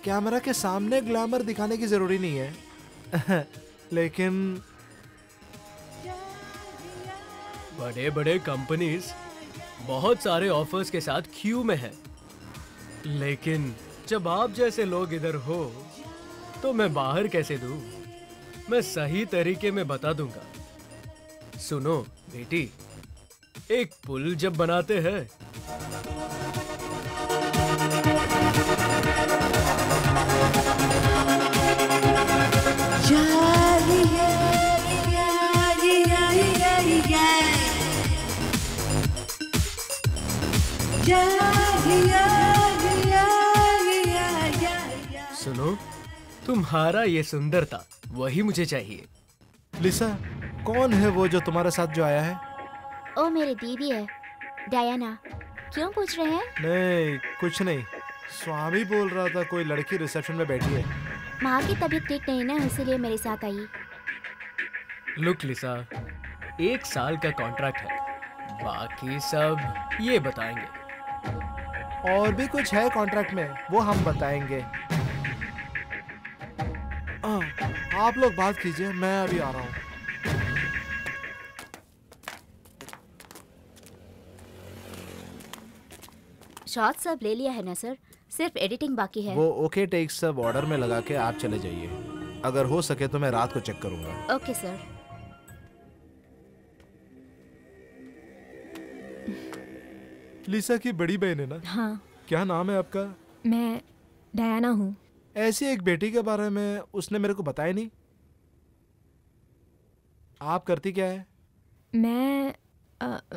कैमरा के सामने ग्लैमर दिखाने की जरूरी नहीं है लेकिन बड़े बड़े कंपनीज बहुत सारे ऑफर्स के साथ क्यू में है, लेकिन जब आप जैसे लोग इधर हो तो मैं बाहर कैसे दूं? मैं सही तरीके में बता दूंगा। सुनो बेटी, एक पुल जब बनाते हैं सुनो, तुम्हारा ये सुंदरता वही मुझे चाहिए। लिसा, कौन है वो जो तुम्हारे साथ जो आया है? ओ मेरी दीदी है, डायना। क्यों पूछ रहे हैं? नहीं, कुछ नहीं। स्वामी बोल रहा था कोई लड़की रिसेप्शन में बैठी है। माँ की तबीयत ठीक नहीं ना, इसीलिए मेरे साथ आई। लुक लिसा, 1 साल का कॉन्ट्रैक्ट है, बाकी सब ये बताएंगे। और भी कुछ है कॉन्ट्रैक्ट में, वो हम बताएंगे। आप लोग बात कीजिए, मैं अभी आ रहा हूँ। शॉट सब ले लिया है ना सर, सिर्फ एडिटिंग बाकी है। वो ओके टेक सब ऑर्डर में लगा के आप चले जाइए। अगर हो सके तो मैं रात को चेक करूंगा। Okay sir. लिसा की बड़ी बहन है ना? हाँ। क्या नाम है आपका? मैं डायना हूँ। ऐसी एक बेटी के बारे में उसने मेरे को बताया नहीं। आप करती क्या है? मैं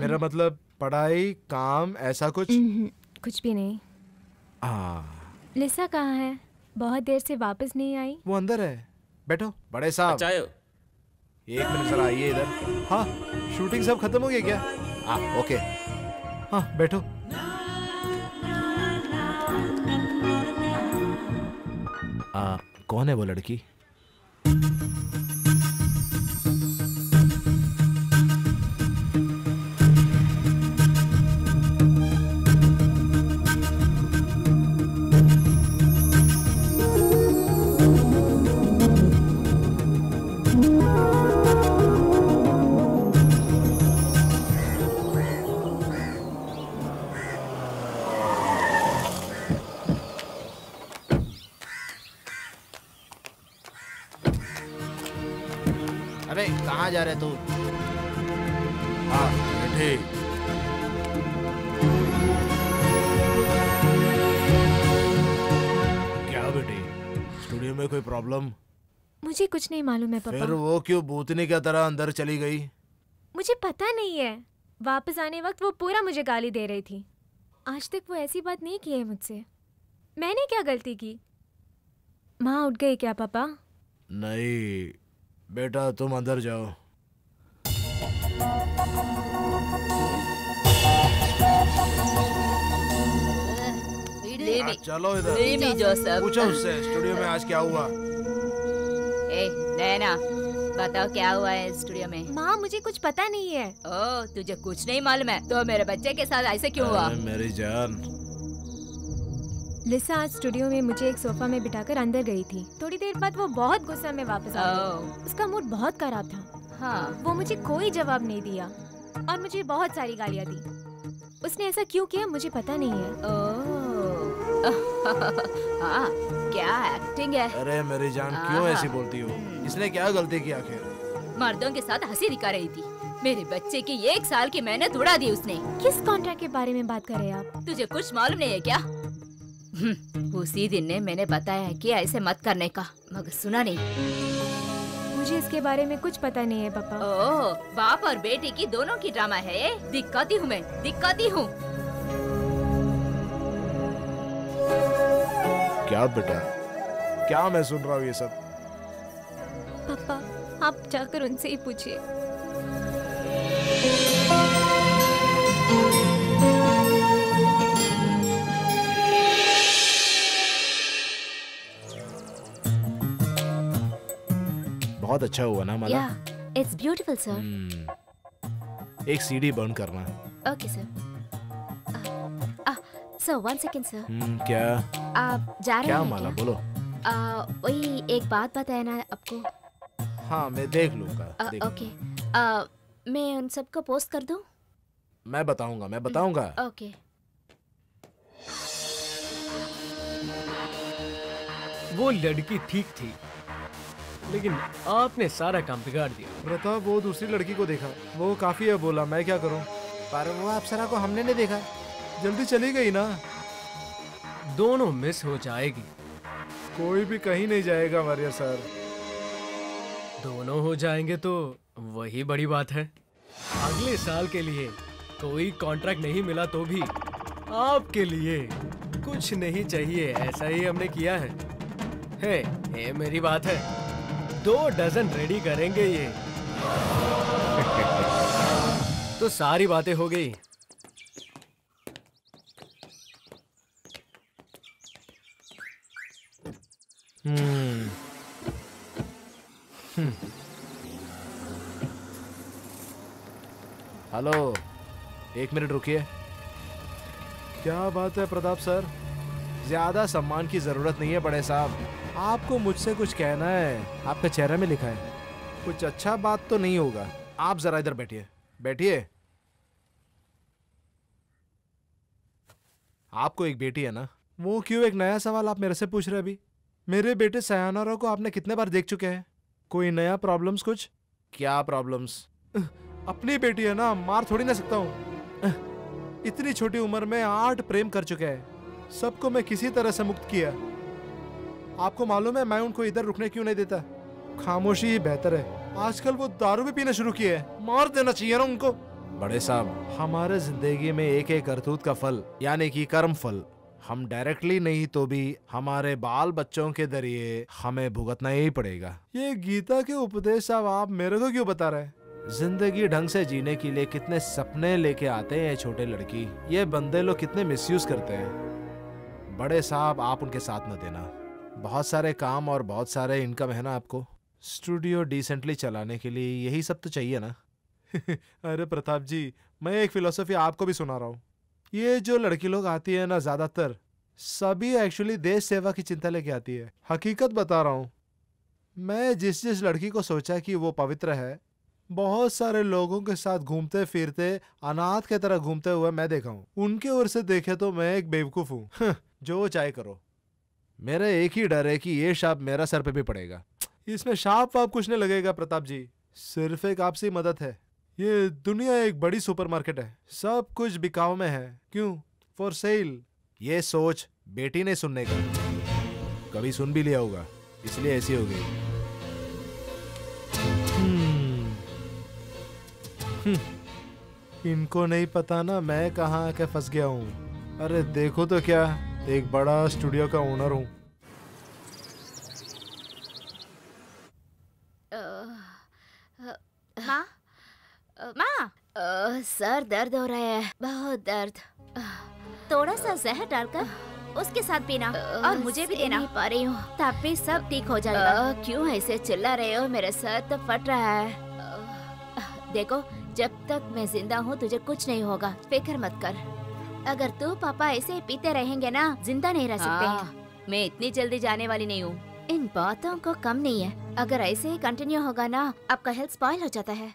मेरा मतलब पढ़ाई, काम, ऐसा कुछ? कुछ भी नहीं। लिसा कहाँ है? बहुत देर से वापस नहीं आई। वो अंदर है। बैठो बड़े साहब। 1 मिनट जरा आइए इधर। हाँ, शूटिंग सब खत्म हो गया क्या? हाँ, ओके। हाँ, बैठो। कौन है वो लड़की? अबे कहाँ जा रहे तू? हाँ बैठे। क्या बेटी, स्टूडियो में कोई प्रॉब्लम? मुझे कुछ नहीं मालूम है पापा। फिर वो क्यों भूतनी की तरह अंदर चली गई? मुझे पता नहीं है। वापस आने वक्त वो पूरा मुझे गाली दे रही थी। आज तक वो ऐसी बात नहीं की है मुझसे। मैंने क्या गलती की? माँ उठ गई क्या पापा? नहीं बेटा, तुम अंदर जाओ। चलो इधर। जोसेफ, पूछो उससे स्टूडियो में आज क्या हुआ। नैना, बताओ क्या हुआ है स्टूडियो में? माँ मुझे कुछ पता नहीं है। ओह तुझे कुछ नहीं मालूम है तो मेरे बच्चे के साथ ऐसे क्यों हुआ? मेरी जान, लिसा आज स्टूडियो में मुझे एक सोफा में बिठाकर अंदर गई थी। थोड़ी देर बाद वो बहुत गुस्सा में वापस आ गई। उसका मूड बहुत खराब था। हाँ। वो मुझे कोई जवाब नहीं दिया और मुझे बहुत सारी गालियाँ दी। उसने ऐसा क्यों किया मुझे पता नहीं है। हाँ, क्या एक्टिंग है। अरे मेरी जान क्यों ऐसी बोलती हो? इसने क्या गलती की आखिर? मर्दों के साथ हंसी दिखा रही थी। मेरे बच्चे की 1 साल की मेहनत उड़ा दी उसने। किस कॉन्ट्रैक्ट के बारे में बात कर रहे हैं आप? तुझे कुछ मालूम नहीं है क्या? उसी दिन ने मैंने बताया कि ऐसे मत करने का, मगर सुना नहीं। मुझे इसके बारे में कुछ पता नहीं है पापा। ओह, बाप और बेटी की दोनों की ड्रामा है ये। दिक्कती हूँ मैं, दिक्कती हूँ। क्या बेटा, क्या मैं सुन रहा हूँ ये सब? पापा आप जाकर उनसे ही पूछिए। बहुत अच्छा हुआ ना माला? It's beautiful sir. एक सीडी बर्न करना। Okay sir. Sir 1 second sir. क्या? आप जा रहे क्या हैं माला क्या? बोलो। वही एक बात बताया ना आपको। हाँ मैं देख लूंगा। ओके। मैं उन सबको पोस्ट कर दूं? मैं बताऊंगा। ओके। वो लड़की ठीक थी, लेकिन आपने सारा काम बिगाड़ दिया। प्रताप वो दूसरी लड़की को देखा, वो काफी है बोला, मैं क्या करूं? पर वो अप्सरा को हमने नहीं देखा, जल्दी चली गई ना। दोनों मिस हो जाएगी। कोई भी कहीं नहीं जाएगा वारियर सर। दोनों हो जाएंगे तो वही बड़ी बात है। अगले साल के लिए कोई कॉन्ट्रैक्ट नहीं मिला तो भी आपके लिए कुछ नहीं चाहिए, ऐसा ही हमने किया है। हे मेरी बात है, 2 डजन रेडी करेंगे ये। तो सारी बातें हो गई। हेलो, 1 मिनट रुकिए। क्या बात है प्रताप सर? ज्यादा सम्मान की जरूरत नहीं है बड़े साहब। आपको मुझसे कुछ कहना है, आपका चेहरे में लिखा है। कुछ अच्छा बात तो नहीं होगा। आप जरा इधर बैठिए। आपको एक बेटी है ना? वो क्यों एक नया सवाल आप मेरे से पूछ रहे? अभी मेरे बेटे सयानारा को आपने कितने बार देख चुके हैं? कोई नया प्रॉब्लम्स? कुछ क्या प्रॉब्लम्स? अपनी बेटी है ना, मार थोड़ी ना सकता हूँ। इतनी छोटी उम्र में 8 प्रेम कर चुके हैं, सबको मैं किसी तरह से मुक्त किया। आपको मालूम है मैं उनको इधर रुकने क्यों नहीं देता? खामोशी ही बेहतर है। आजकल वो दारू भी पीना शुरू किए हैं, मार देना चाहिए ना उनको। बड़े साहब, हमारे जिंदगी में एक एक करतूत का फल यानी कि कर्म फल हम डायरेक्टली नहीं तो भी हमारे बाल बच्चों के जरिए हमें भुगतना ही पड़ेगा। ये गीता के उपदेश साहब आप मेरे को क्यों बता रहे हैं? जिंदगी ढंग से जीने के लिए कितने सपने लेके आते हैं छोटे लड़की, ये बंदे लोग कितने मिसयूज करते हैं। बड़े साहब आप उनके साथ न देना। बहुत सारे काम और बहुत सारे इनकम है ना आपको। स्टूडियो डिसेंटली चलाने के लिए यही सब तो चाहिए ना। अरे प्रताप जी, मैं एक फिलोसफी आपको भी सुना रहा हूँ। ये जो लड़की लोग आती है ना, ज्यादातर सभी एक्चुअली देश सेवा की चिंता लेके आती है। हकीकत बता रहा हूँ, मैं जिस लड़की को सोचा कि वो पवित्र है, बहुत सारे लोगों के साथ घूमते फिरते अनाथ के तरह घूमते हुए मैं देखा हूँ। उनके ओर से देखे तो मैं एक बेवकूफ हूँ। जो चाहे करो। मेरा एक ही डर है कि ये शाप मेरा सर पे भी पड़ेगा। इसमें शाप वाप कुछ नहीं लगेगा प्रताप जी, सिर्फ एक आपसी मदद है। ये दुनिया एक बड़ी सुपरमार्केट है, सब कुछ बिकाऊ में है। क्यों? For sale. ये सोच बेटी ने सुनने का, कभी सुन भी लिया होगा, इसलिए ऐसी हो गई। इनको नहीं पता ना मैं कहाँ आके फंस गया हूँ। अरे देखो तो क्या, एक बड़ा स्टूडियो का ओनर हूँ। माँ, सर दर्द हो रहा है, बहुत दर्द। थोड़ा सा जहर डालकर उसके साथ पीना और मुझे भी देना। नहीं पा रही हूँ, तब भी सब ठीक हो जाएगा। क्यों ऐसे चिल्ला रहे हो? मेरा सर तो फट रहा है। देखो, जब तक मैं जिंदा हूँ तुझे कुछ नहीं होगा, फिक्र मत कर। अगर तू पापा ऐसे पीते रहेंगे ना, जिंदा नहीं रह सकते हैं। मैं इतनी जल्दी जाने वाली नहीं हूँ, इन बातों को कम नहीं है। अगर ऐसे ही कंटिन्यू होगा ना, आपका हेल्थ स्पॉइल हो जाता है।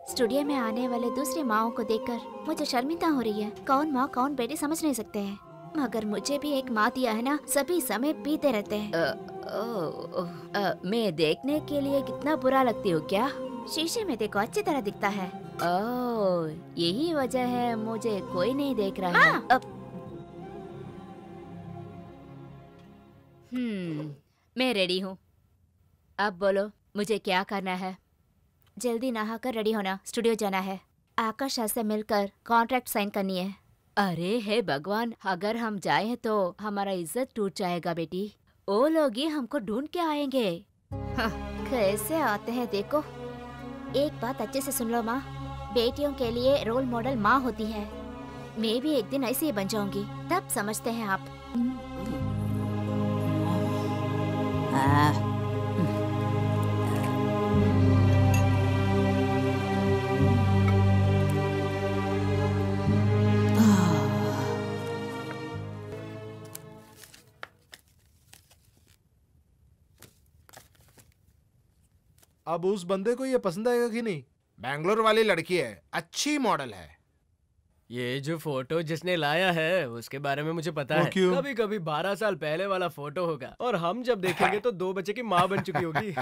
स्टूडियो में आने वाले दूसरी माओं को देखकर मुझे शर्मिंदा हो रही है। कौन माँ कौन बेटी समझ नहीं सकते हैं, मगर मुझे भी एक माँ दिया है ना, सभी समय पीते रहते हैं। मैं देखने के लिए कितना बुरा लगती हूँ क्या? शीशे में देखो, अच्छी तरह दिखता है। ओह, यही वजह है मुझे कोई नहीं देख रहा है। मैं रेडी हूँ, अब बोलो मुझे क्या करना है? जल्दी नहाकर रेडी होना, स्टूडियो जाना है। आकाश से मिलकर कॉन्ट्रैक्ट साइन करनी है। अरे हे भगवान, अगर हम जाएं तो हमारा इज्जत टूट जाएगा बेटी। वो लोग ही हमको ढूंढ के आएंगे। कैसे आते हैं देखो। एक बात अच्छे से सुन लो माँ, बेटियों के लिए रोल मॉडल माँ होती है। मैं भी एक दिन ऐसे ही बन जाऊंगी, तब समझते हैं आप। अब उस बंदे को ये पसंद आएगा कि नहीं? बैंगलोर वाली लड़की है, अच्छी मॉडल है। ये जो फोटो जिसने लाया है उसके बारे में मुझे पता है। क्यों? कभी कभी 12 साल पहले वाला फोटो होगा और हम जब देखेंगे तो 2 बच्चे की माँ बन चुकी होगी।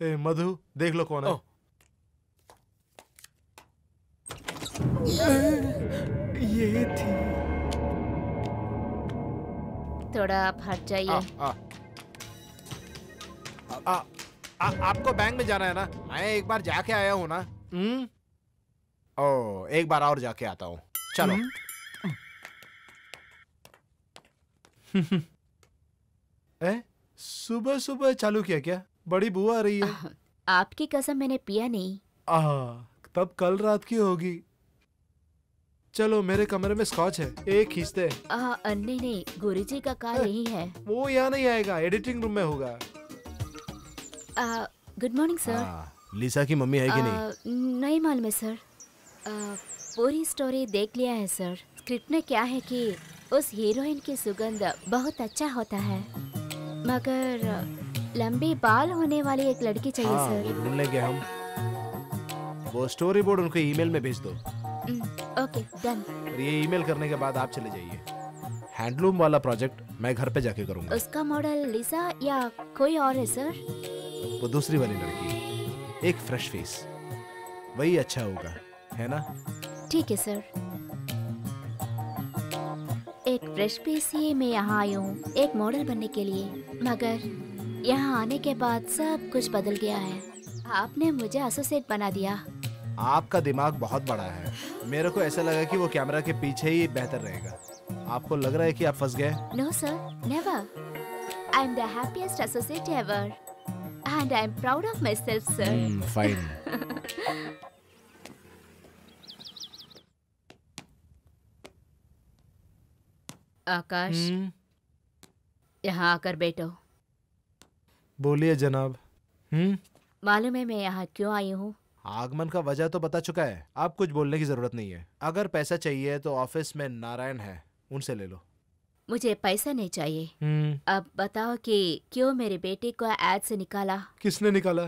ए मधु, देख लो कौन है। ये थी। थोड़ा आप हट जाइए। आपको बैंक में जाना है ना? मैं एक बार जाके आया हूँ ना। ओ, एक बार और जाके आता हूँ। चलो। सुबह सुबह चालू किया क्या? बड़ी बुआ आ रही है। आपकी कसम मैंने पिया नहीं। तब कल रात की होगी। चलो, मेरे कमरे में स्कॉच है, एक खींचते। नहीं, गुरुजी का कार यही है। वो यहाँ नहीं आएगा, एडिटिंग रूम में होगा। Good morning sir. लिसा की मम्मी है कि नहीं? नहीं मालूम है सर। पूरी स्टोरी देख लिया है सर। स्क्रिप्ट में क्या है कि उस हीरोइन की सुगंध बहुत अच्छा होता है, मगर लंबी बाल होने वाली एक लड़की चाहिए सर। वो ढूंढ लेंगे हम। वो स्टोरी बोर्ड उनको ईमेल में भेज दो। Okay, done. और ये ईमेल करने के बाद आप चले जाइए। हैंडलूम वाला प्रोजेक्ट मैं घर पे जाके करूंगा। उसका मॉडल लिसा या कोई और है सर? वो दूसरी वाली लड़की, एक फ्रेश फेस, वही अच्छा होगा, है ना? ठीक है सर। एक फ्रेश फेस ही मैं यहाँ आई हूँ एक मॉडल बनने के लिए, मगर यहाँ आने के बाद सब कुछ बदल गया है। आपने मुझे एसोसिएट बना दिया। आपका दिमाग बहुत बड़ा है। मेरे को ऐसा लगा कि वो कैमरा के पीछे ही बेहतर रहेगा। आपको लग रहा है कि आप फंस गए? No sir, never. I am the happiest associate ever and I am proud of myself, sir. Fine. Akash, यहाँ आकर बैठो। बोलिए जनाब। मालूम है मैं यहाँ क्यों आई हूँ? आगमन का वजह तो बता चुका है, आप कुछ बोलने की जरूरत नहीं है। अगर पैसा चाहिए तो ऑफिस में नारायण है, उनसे ले लो। मुझे पैसा नहीं चाहिए। अब बताओ कि क्यों मेरी बेटी को एड से निकाला? किसने निकाला?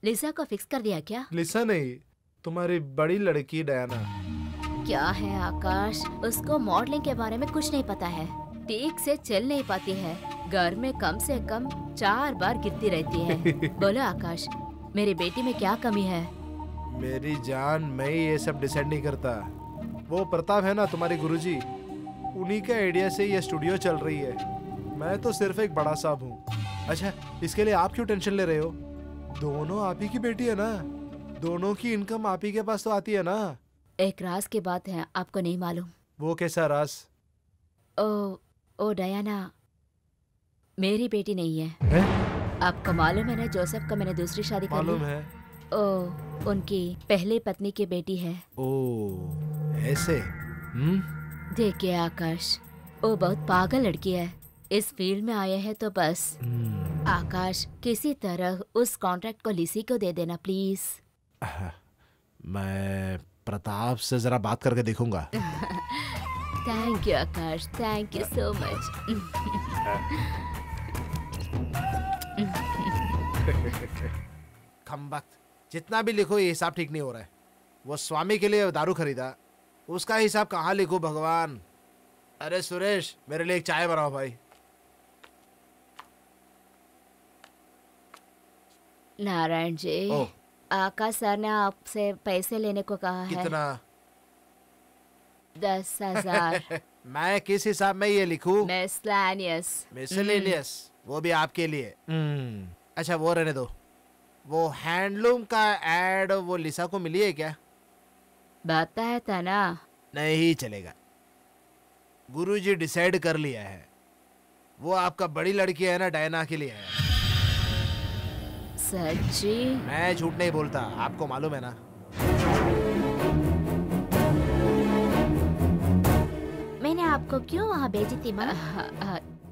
लिसा को फिक्स कर दिया क्या? लिसा नहीं, तुम्हारी बड़ी लड़की डयाना। क्या है आकाश, उसको मॉडलिंग के बारे में कुछ नहीं पता है, ठीक से चल नहीं पाती है, घर में कम से कम 4 बार गिरती रहती है। बोलो आकाश, मेरी बेटी में क्या कमी है? मेरी जान, मैं ये सब डिसाइड नहीं करता। वो प्रताप है ना तुम्हारे गुरुजी, उन्हीं के आइडिया से ये स्टूडियो चल रही है। मैं तो सिर्फ एक बड़ा साहब हूँ। अच्छा, इसके लिए आप क्यों टेंशन ले रहे हो? दोनों आप ही की बेटी है ना, दोनों की इनकम आप ही के पास तो आती है ना। एक राज की बात है, आपको नहीं मालूम? वो कैसा राज? ओ डयाना मेरी बेटी नहीं है। आपको मालूम है ना, जोसेफ का मैंने दूसरी शादी कर ली। मालूम है। उनकी पहली पत्नी की बेटी है। ओ, ऐसे? देखिए आकाश, वो बहुत पागल लड़की है। इस फील्ड में आए हैं तो बस। आकाश, किसी तरह उस कॉन्ट्रैक्ट को लिसी को दे देना प्लीज। मैं प्रताप से जरा बात करके देखूंगा। Thank you Akash, thank you so much. खम्बख्त, जितना भी लिखो ये हिसाब ठीक नहीं हो रहा है। वो स्वामी के लिए दारू खरीदा, उसका हिसाब कहाँ लिखूं भगवान। अरे सुरेश, मेरे लिए एक चाय बनाओ भाई। नारायण जी, आकाश सर ने आपसे पैसे लेने को कहा है। कितना? 10,000। मैं किस हिसाब में ये लिखूं? मिसलेनियस। वो भी आपके लिए। अच्छा वो रहने दो। वो हैंडलूम का एड वो लिसा को मिली है क्या? बताया था ना। नहीं चलेगा, गुरुजी डिसाइड कर लिया है। वो आपका बड़ी लड़की है ना, डायना के लिए है। सच्ची? मैं झूठ नहीं बोलता, आपको मालूम है ना। मैंने आपको क्यों वहाँ भेजी थी माँ?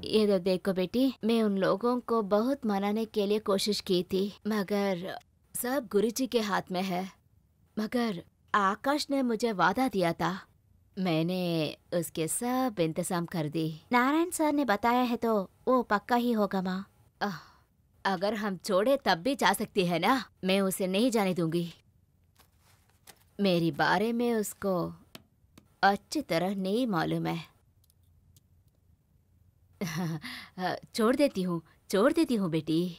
ये तो देखो बेटी, मैं उन लोगों को बहुत मनाने के लिए कोशिश की थी, मगर सब गुरुजी के हाथ में है। मगर आकाश ने मुझे वादा दिया था, मैंने उसके सब इंतजाम कर दी। नारायण सर ने बताया है तो वो पक्का ही होगा माँ। अगर हम छोड़े तब भी जा सकती है ना, मैं उसे नहीं जाने दूंगी। मेरी बारे में उसको अच्छी तरह नहीं मालूम है। छोड़ देती हूँ बेटी।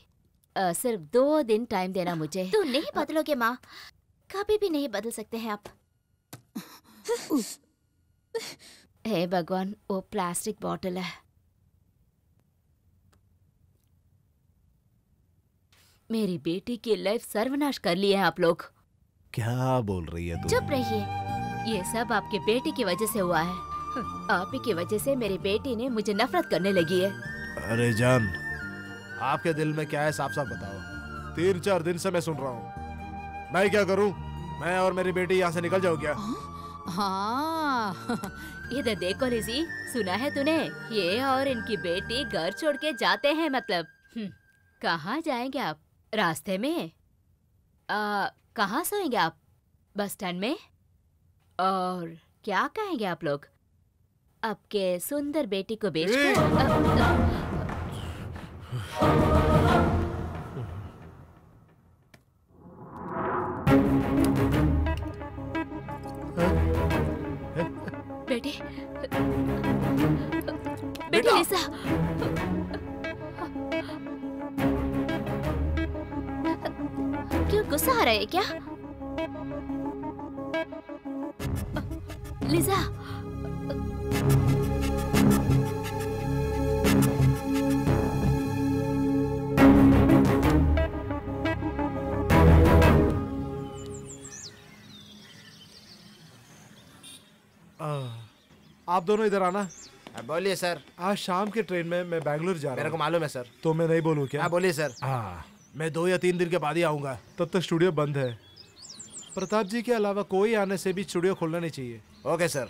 सिर्फ 2 दिन टाइम देना मुझे। तू नहीं बदलोगे माँ, कभी भी नहीं बदल सकते हैं आप। हे भगवान, वो प्लास्टिक बॉटल है। मेरी बेटी की लाइफ सर्वनाश कर ली है आप लोग। क्या बोल रही है तू? चुप रहिए, ये सब आपके बेटी की वजह से हुआ है। आप ही की वजह से मेरी बेटी ने मुझे नफरत करने लगी है। अरे जान, आपके दिल में क्या है साफ साफ बताओ। 3-4 दिन से मैं सुन रहा हूँ। मैं क्या करूँ? मैं और मेरी बेटी यहाँ से निकल जाओ क्या? हाँ। इधर देखो लिज़ी, सुना है तूने? ये और इनकी बेटी घर छोड़ के जाते हैं। मतलब कहाँ जाएंगे आप? रास्ते में? कहाँ सोएंगे आप? बस स्टैंड में? और क्या कहेंगे आप लोग? आपके सुंदर बेटी को बेचकर? बेटी, बेटी लिसा, क्यों गुस्सा आ रहा है क्या? लिसा, आप दोनों इधर आना। बोलिए सर। आज शाम के ट्रेन में मैं बैंगलोर जा रहा हूँ। मेरे को मालूम है सर। तो मैं नहीं बोलूँ क्या? बोलिए सर। हाँ, मैं 2 या 3 दिन के बाद ही आऊँगा। तब तक स्टूडियो बंद है। प्रताप जी के अलावा कोई आने से भी स्टूडियो खोलना नहीं चाहिए। Okay sir.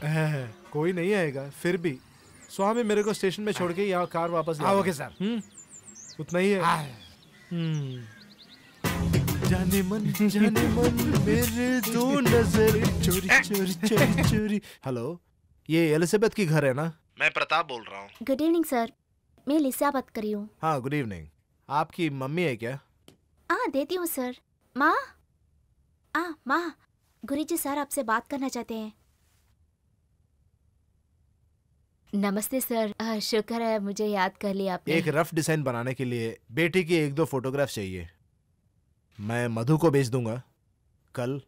कोई नहीं आएगा। फिर भी स्वामी मेरे को स्टेशन में छोड़ के यहाँ कार वापस ले। Okay sir. उतना ही है। जाने मन मेरे 2 नजर चोरी चोरी चोरी चोरी। हेलो, ये एलिजाबेथ की घर है ना? मैं प्रताप बोल रहा हूँ। गुड इवनिंग सर, मैं लिसा बात कर रही हूँ। हाँ, गुड इवनिंग। आपकी मम्मी है क्या? देती हूँ सर। माँ, माँ, गुरुजी सर आपसे बात करना चाहते हैं। नमस्ते सर। शुक्र है मुझे याद कर लिया आपने। एक रफ डिजाइन बनाने के लिए बेटी की 1-2 फोटोग्राफ चाहिए। मैं मधु को भेज दूंगा कल।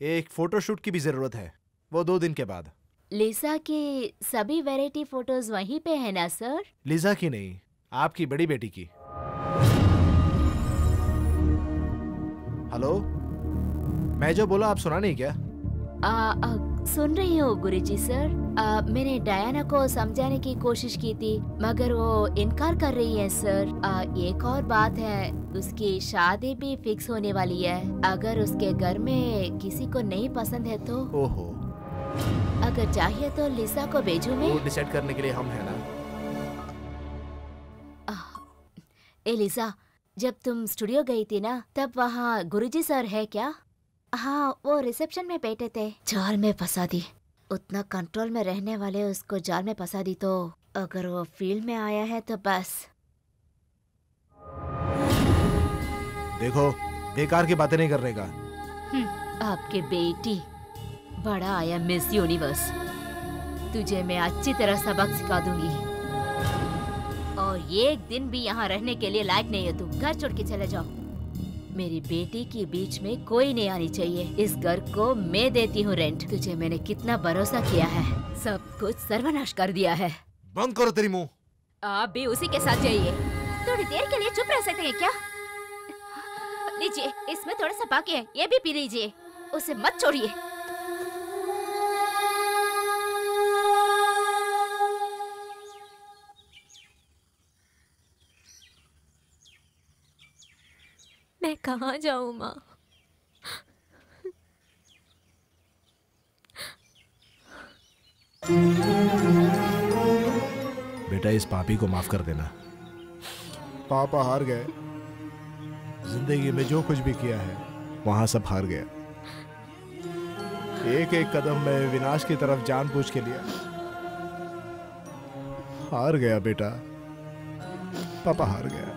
एक फोटोशूट की भी जरूरत है, वो 2 दिन के बाद। लिसा की सभी वैरायटी फोटोज वहीं पे है ना सर? लिसा की नहीं, आपकी बड़ी बेटी की। हेलो, मैं जो बोला आप सुना नहीं क्या? सुन रही हूँ गुरुजी सर। मैंने डायना को समझाने की कोशिश की थी, मगर वो इनकार कर रही है सर। एक और बात है, उसकी शादी भी फिक्स होने वाली है। अगर उसके घर में किसी को नहीं पसंद है तो? ओहो। अगर अगर चाहिए तो लिसा को भेजूं मैं? वो डिसाइड करने के लिए हम है ना। ए लिसा, जब तुम स्टूडियो गई थी ना, तब वहाँ गुरुजी सर है क्या? हाँ, वो रिसेप्शन में बैठे थे। जाल में फंसा दी। उतना कंट्रोल में रहने वाले उसको जाल में फंसा दी तो अगर वो फील्ड में आया है तो बस। देखो, बेकार की बातें नहीं करने का। आपके बेटी बड़ा आया मिस यूनिवर्स। तुझे मैं अच्छी तरह सबक सिखा दूंगी और एक दिन भी यहाँ रहने के लिए लायक नहीं है तू। घर छोड़ के चले जाओ। मेरी बेटी के बीच में कोई नहीं आनी चाहिए। इस घर को मैं देती हूँ रेंट। तुझे मैंने कितना भरोसा किया है, सब कुछ सर्वनाश कर दिया है। बंद करो तेरी मुंह। आप भी उसी के साथ जाइए। थोड़ी देर के लिए चुप रह सकते हैं क्या? लीजिए, इसमें थोड़ा सा बाकी है, ये भी पी लीजिए। उसे मत छोड़िए। मैं कहाँ जाऊँ माँ? बेटा, इस पापी को माफ कर देना। पापा हार गए। जिंदगी में जो कुछ भी किया है वहां सब हार गया। एक एक कदम में विनाश की तरफ जानबूझ के लिया। हार गया बेटा, पापा हार गया।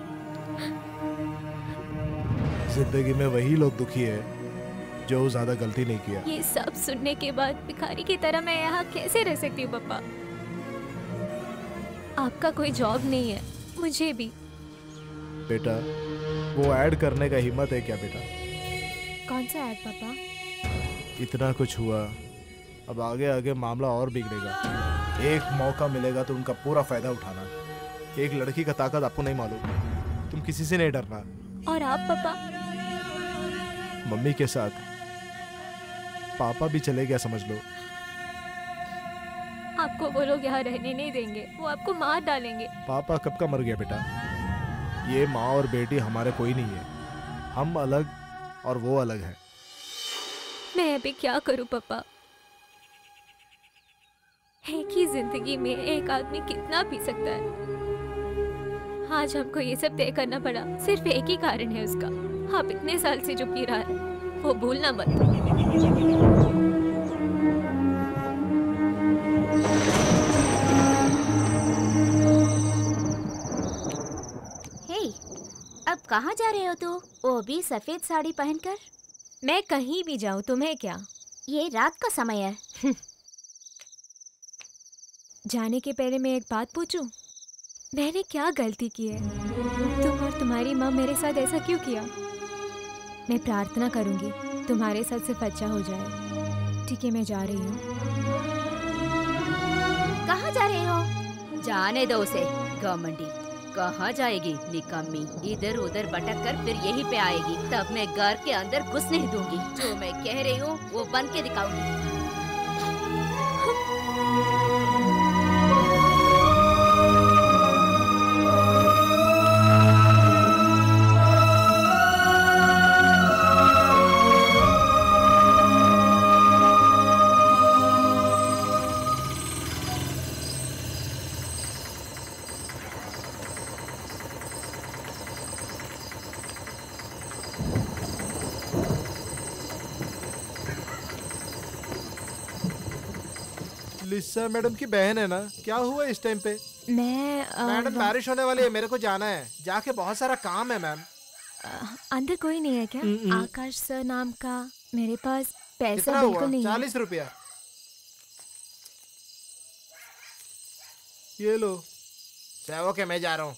जिंदगी में वही लोग दुखी है जो ज्यादा गलती नहीं किया। ये सब सुनने के बाद भिखारी की तरह मैं यहाँ कैसे रह सकती हूँ पापा? आपका कोई जॉब नहीं है, मुझे भी। बेटा, वो ऐड करने का हिम्मत है क्या बेटा? कौन सा ऐड पापा? इतना कुछ हुआ, अब आगे आगे मामला और बिगड़ेगा। एक मौका मिलेगा तो उनका पूरा फायदा उठाना। एक लड़की का ताकत आपको नहीं मालूम। तुम किसी से नहीं डरना। और आप पापा? मम्मी के साथ पापा भी चले गया समझ लो। आपको वो लोग यहाँ रहने नहीं देंगे, वो आपको मार डालेंगे। पापा कब का मर गया बेटा। ये माँ और बेटी हमारे कोई नहीं है। हम अलग और वो अलग है। मैं अभी क्या करूं पापा? एक ही जिंदगी में एक आदमी कितना पी सकता है? आज हमको ये सब तय करना पड़ा, सिर्फ एक ही कारण है उसका। आप इतने साल से जो पी रहा है वो भूलना मत। हे, अब कहाँ जा रहे हो तू? वो भी सफेद साड़ी पहनकर? मैं कहीं भी जाऊँ तुम्हें क्या? ये रात का समय है। जाने के पहले मैं एक बात पूछूं? मैंने क्या गलती की है? तुम और तुम्हारी माँ मेरे साथ ऐसा क्यों किया? मैं प्रार्थना करूंगी तुम्हारे साथ सिर्फ अच्छा हो जाए। ठीक है, मैं जा रही हूँ। कहाँ जा रहे हो? जाने दो उसे, घमंडी। कहाँ जाएगी निकम्मी? इधर उधर भटक कर फिर यहीं पे आएगी, तब मैं घर के अंदर घुस नहीं दूंगी। जो मैं कह रही हूँ वो बन के दिखाऊंगी। लिसा मैडम की बहन है ना? क्या हुआ इस टाइम पे? मैडम बारिश होने वाली है, मेरे को जाना है। जाके बहुत सारा काम है मैम। अंदर कोई नहीं है क्या? आकाश सर नाम का। मेरे पास पैसा कितना बिल्कुल हुआ? नहीं है। 40 रुपया। ये लो। चाहो के मैं जा रहा हूँ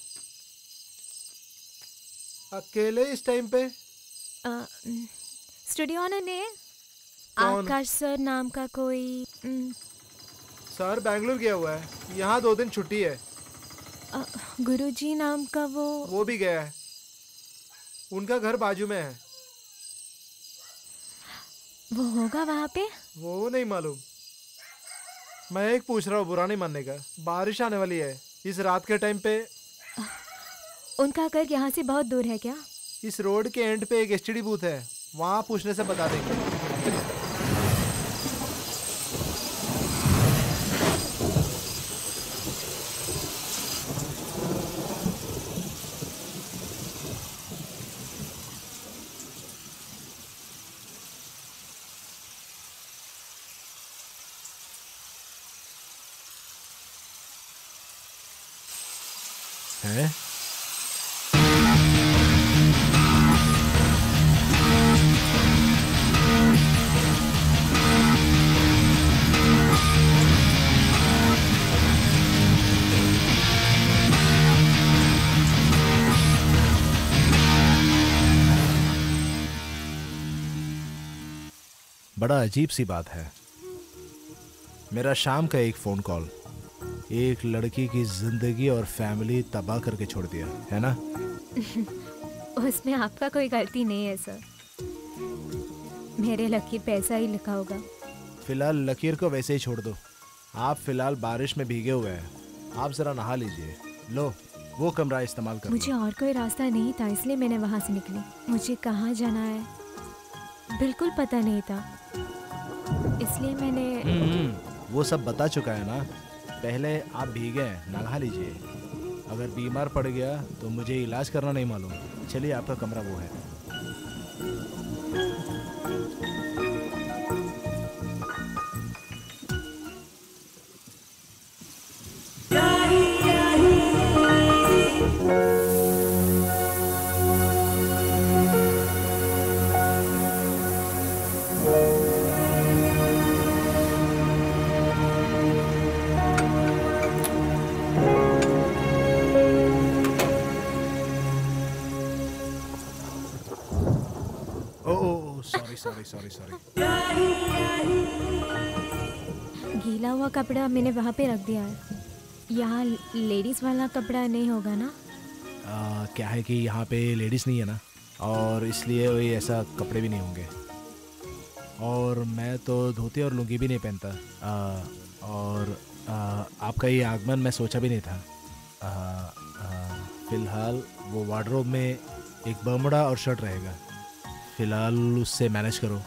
अकेले इस टाइम पे। स्टूडियो ऑनर ने कौन? आकाश सर नाम का कोई। सर बैंगलोर गया हुआ है, यहाँ 2 दिन छुट्टी है। गुरुजी नाम का वो भी गया है। उनका घर बाजू में है। वो होगा वहाँ पे? वो नहीं मालूम। मैं एक पूछ रहा हूँ, बुरा नहीं मानने का। बारिश आने वाली है इस रात के टाइम पे। उनका घर यहाँ से बहुत दूर है क्या? इस रोड के एंड पे एक एसटीडी बूथ है, वहाँ पूछने से बता देंगे। हैं? बड़ा अजीब सी बात है, मेरा शाम का एक फोन कॉल एक लड़की की जिंदगी और फैमिली तबाह करके छोड़ दिया, है ना? उसमें आपका कोई गलती नहीं है सर, मेरे लकीर पे ऐसा ही लिखा होगा। फिलहाल लकीर को वैसे ही छोड़ दो। आप फिलहाल बारिश में भीगे हुए हैं, आप जरा नहा लीजिए। लो वो कमरा इस्तेमाल कर मुझे और कोई रास्ता नहीं था, इसलिए मैंने वहाँ से निकली। मुझे कहाँ जाना है बिल्कुल पता नहीं था, इसलिए मैंने वो सब बता चुका है ना। पहले आप भीगे हैं, नहा लीजिए। अगर बीमार पड़ गया तो मुझे इलाज करना नहीं मालूम। चलिए आपका कमरा वो है। सॉरी। गीला हुआ कपड़ा मैंने वहाँ पे रख दिया है। यहाँ लेडीज वाला कपड़ा नहीं होगा ना? क्या है कि यहाँ पे लेडीज नहीं है ना, और इसलिए वही ऐसा कपड़े भी नहीं होंगे। और मैं तो धोती और लुंगी भी नहीं पहनता। और आपका ये आगमन मैं सोचा भी नहीं था। फिलहाल वो वार्डरोब में एक बर्मुडा और शर्ट रहेगा, फिलहाल उससे मैनेज करो।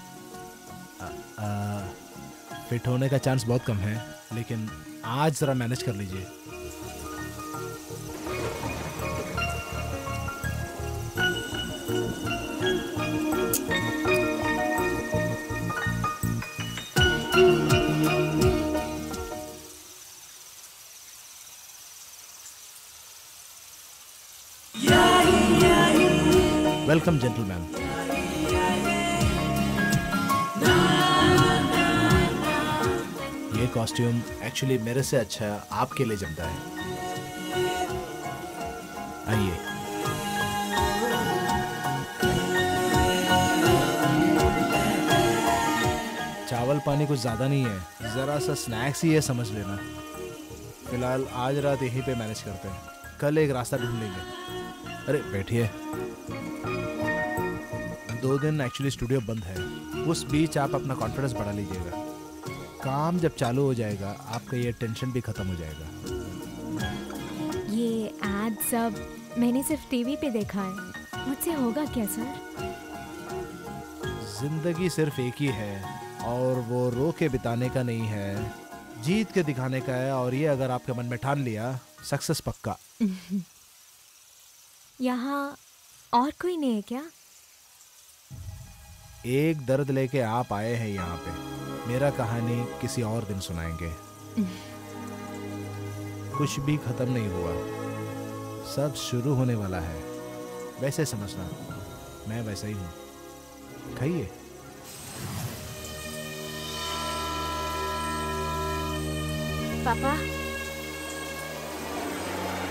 फिट होने का चांस बहुत कम है, लेकिन आज ज़रा मैनेज कर लीजिए। Welcome gentleman. ये कॉस्ट्यूम एक्चुअली मेरे से अच्छा आपके लिए जमता है। आइए। चावल पानी कुछ ज़्यादा नहीं है, ज़रा सा स्नैक्स ही है, समझ लेना। फिलहाल आज रात यहीं पे मैनेज करते हैं, कल एक रास्ता ढूंढ लेंगे। अरे बैठिए। 2 दिन एक्चुअली स्टूडियो बंद है, उस बीच आप अपना कॉन्फिडेंस बढ़ा लीजिएगा। काम जब चालू हो जाएगा आपका ये टेंशन भी खत्म हो जाएगा। ये एड सब मैंने सिर्फ टीवी पे देखा है, मुझसे होगा क्या सर? जिंदगी सिर्फ एक ही है, और वो रो के बिताने का नहीं है, जीत के दिखाने का है। और ये अगर आपके मन में ठान लिया, सक्सेस पक्का। यहाँ और कोई नहीं है क्या? एक दर्द लेके आप आए हैं यहाँ पे, मेरा कहानी किसी और दिन सुनाएंगे। कुछ भी खत्म नहीं हुआ, सब शुरू होने वाला है। वैसे समझना, मैं वैसा ही हूँ। खाइए। पापा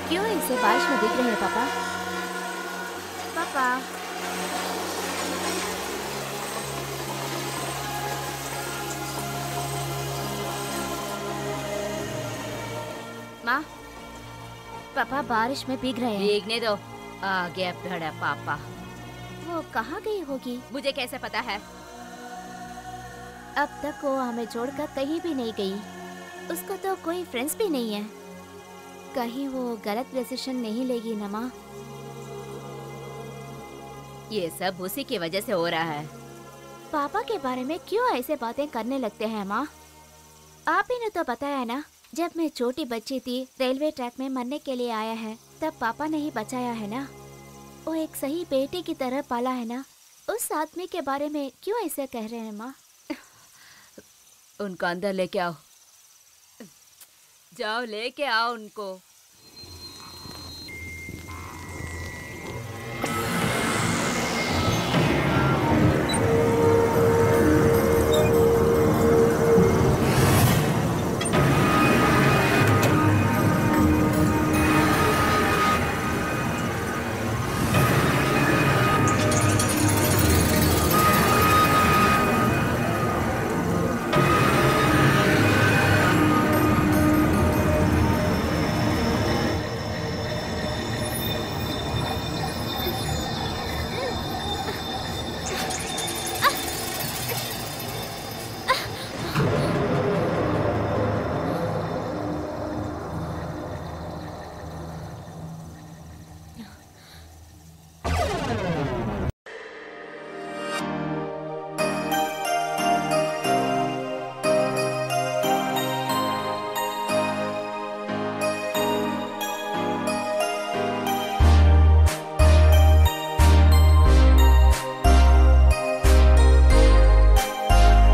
क्यों ऐसे बारिश में दिख रहे हैं पापा? पापा माँ, पापा बारिश में भीग रहे हैं। भीगने दो, आ गया बड़ा पापा। वो कहाँ गई होगी? मुझे कैसे पता है? अब तक वो हमें छोड़कर कहीं भी नहीं गई। उसको तो कोई फ्रेंड्स भी नहीं है। कहीं वो गलत डिसीजन नहीं लेगी ना माँ? ये सब उसी की वजह से हो रहा है। पापा के बारे में क्यों ऐसे बातें करने लगते हैं माँ? आप ही ने तो बताया ना, जब मैं छोटी बच्ची थी रेलवे ट्रैक में मरने के लिए आया है, तब पापा ने ही बचाया है ना। वो एक सही बेटी की तरह पाला है ना। उस आदमी के बारे में क्यों ऐसे कह रहे हैं माँ? उनको अंदर लेके आओ, जाओ लेके आओ उनको।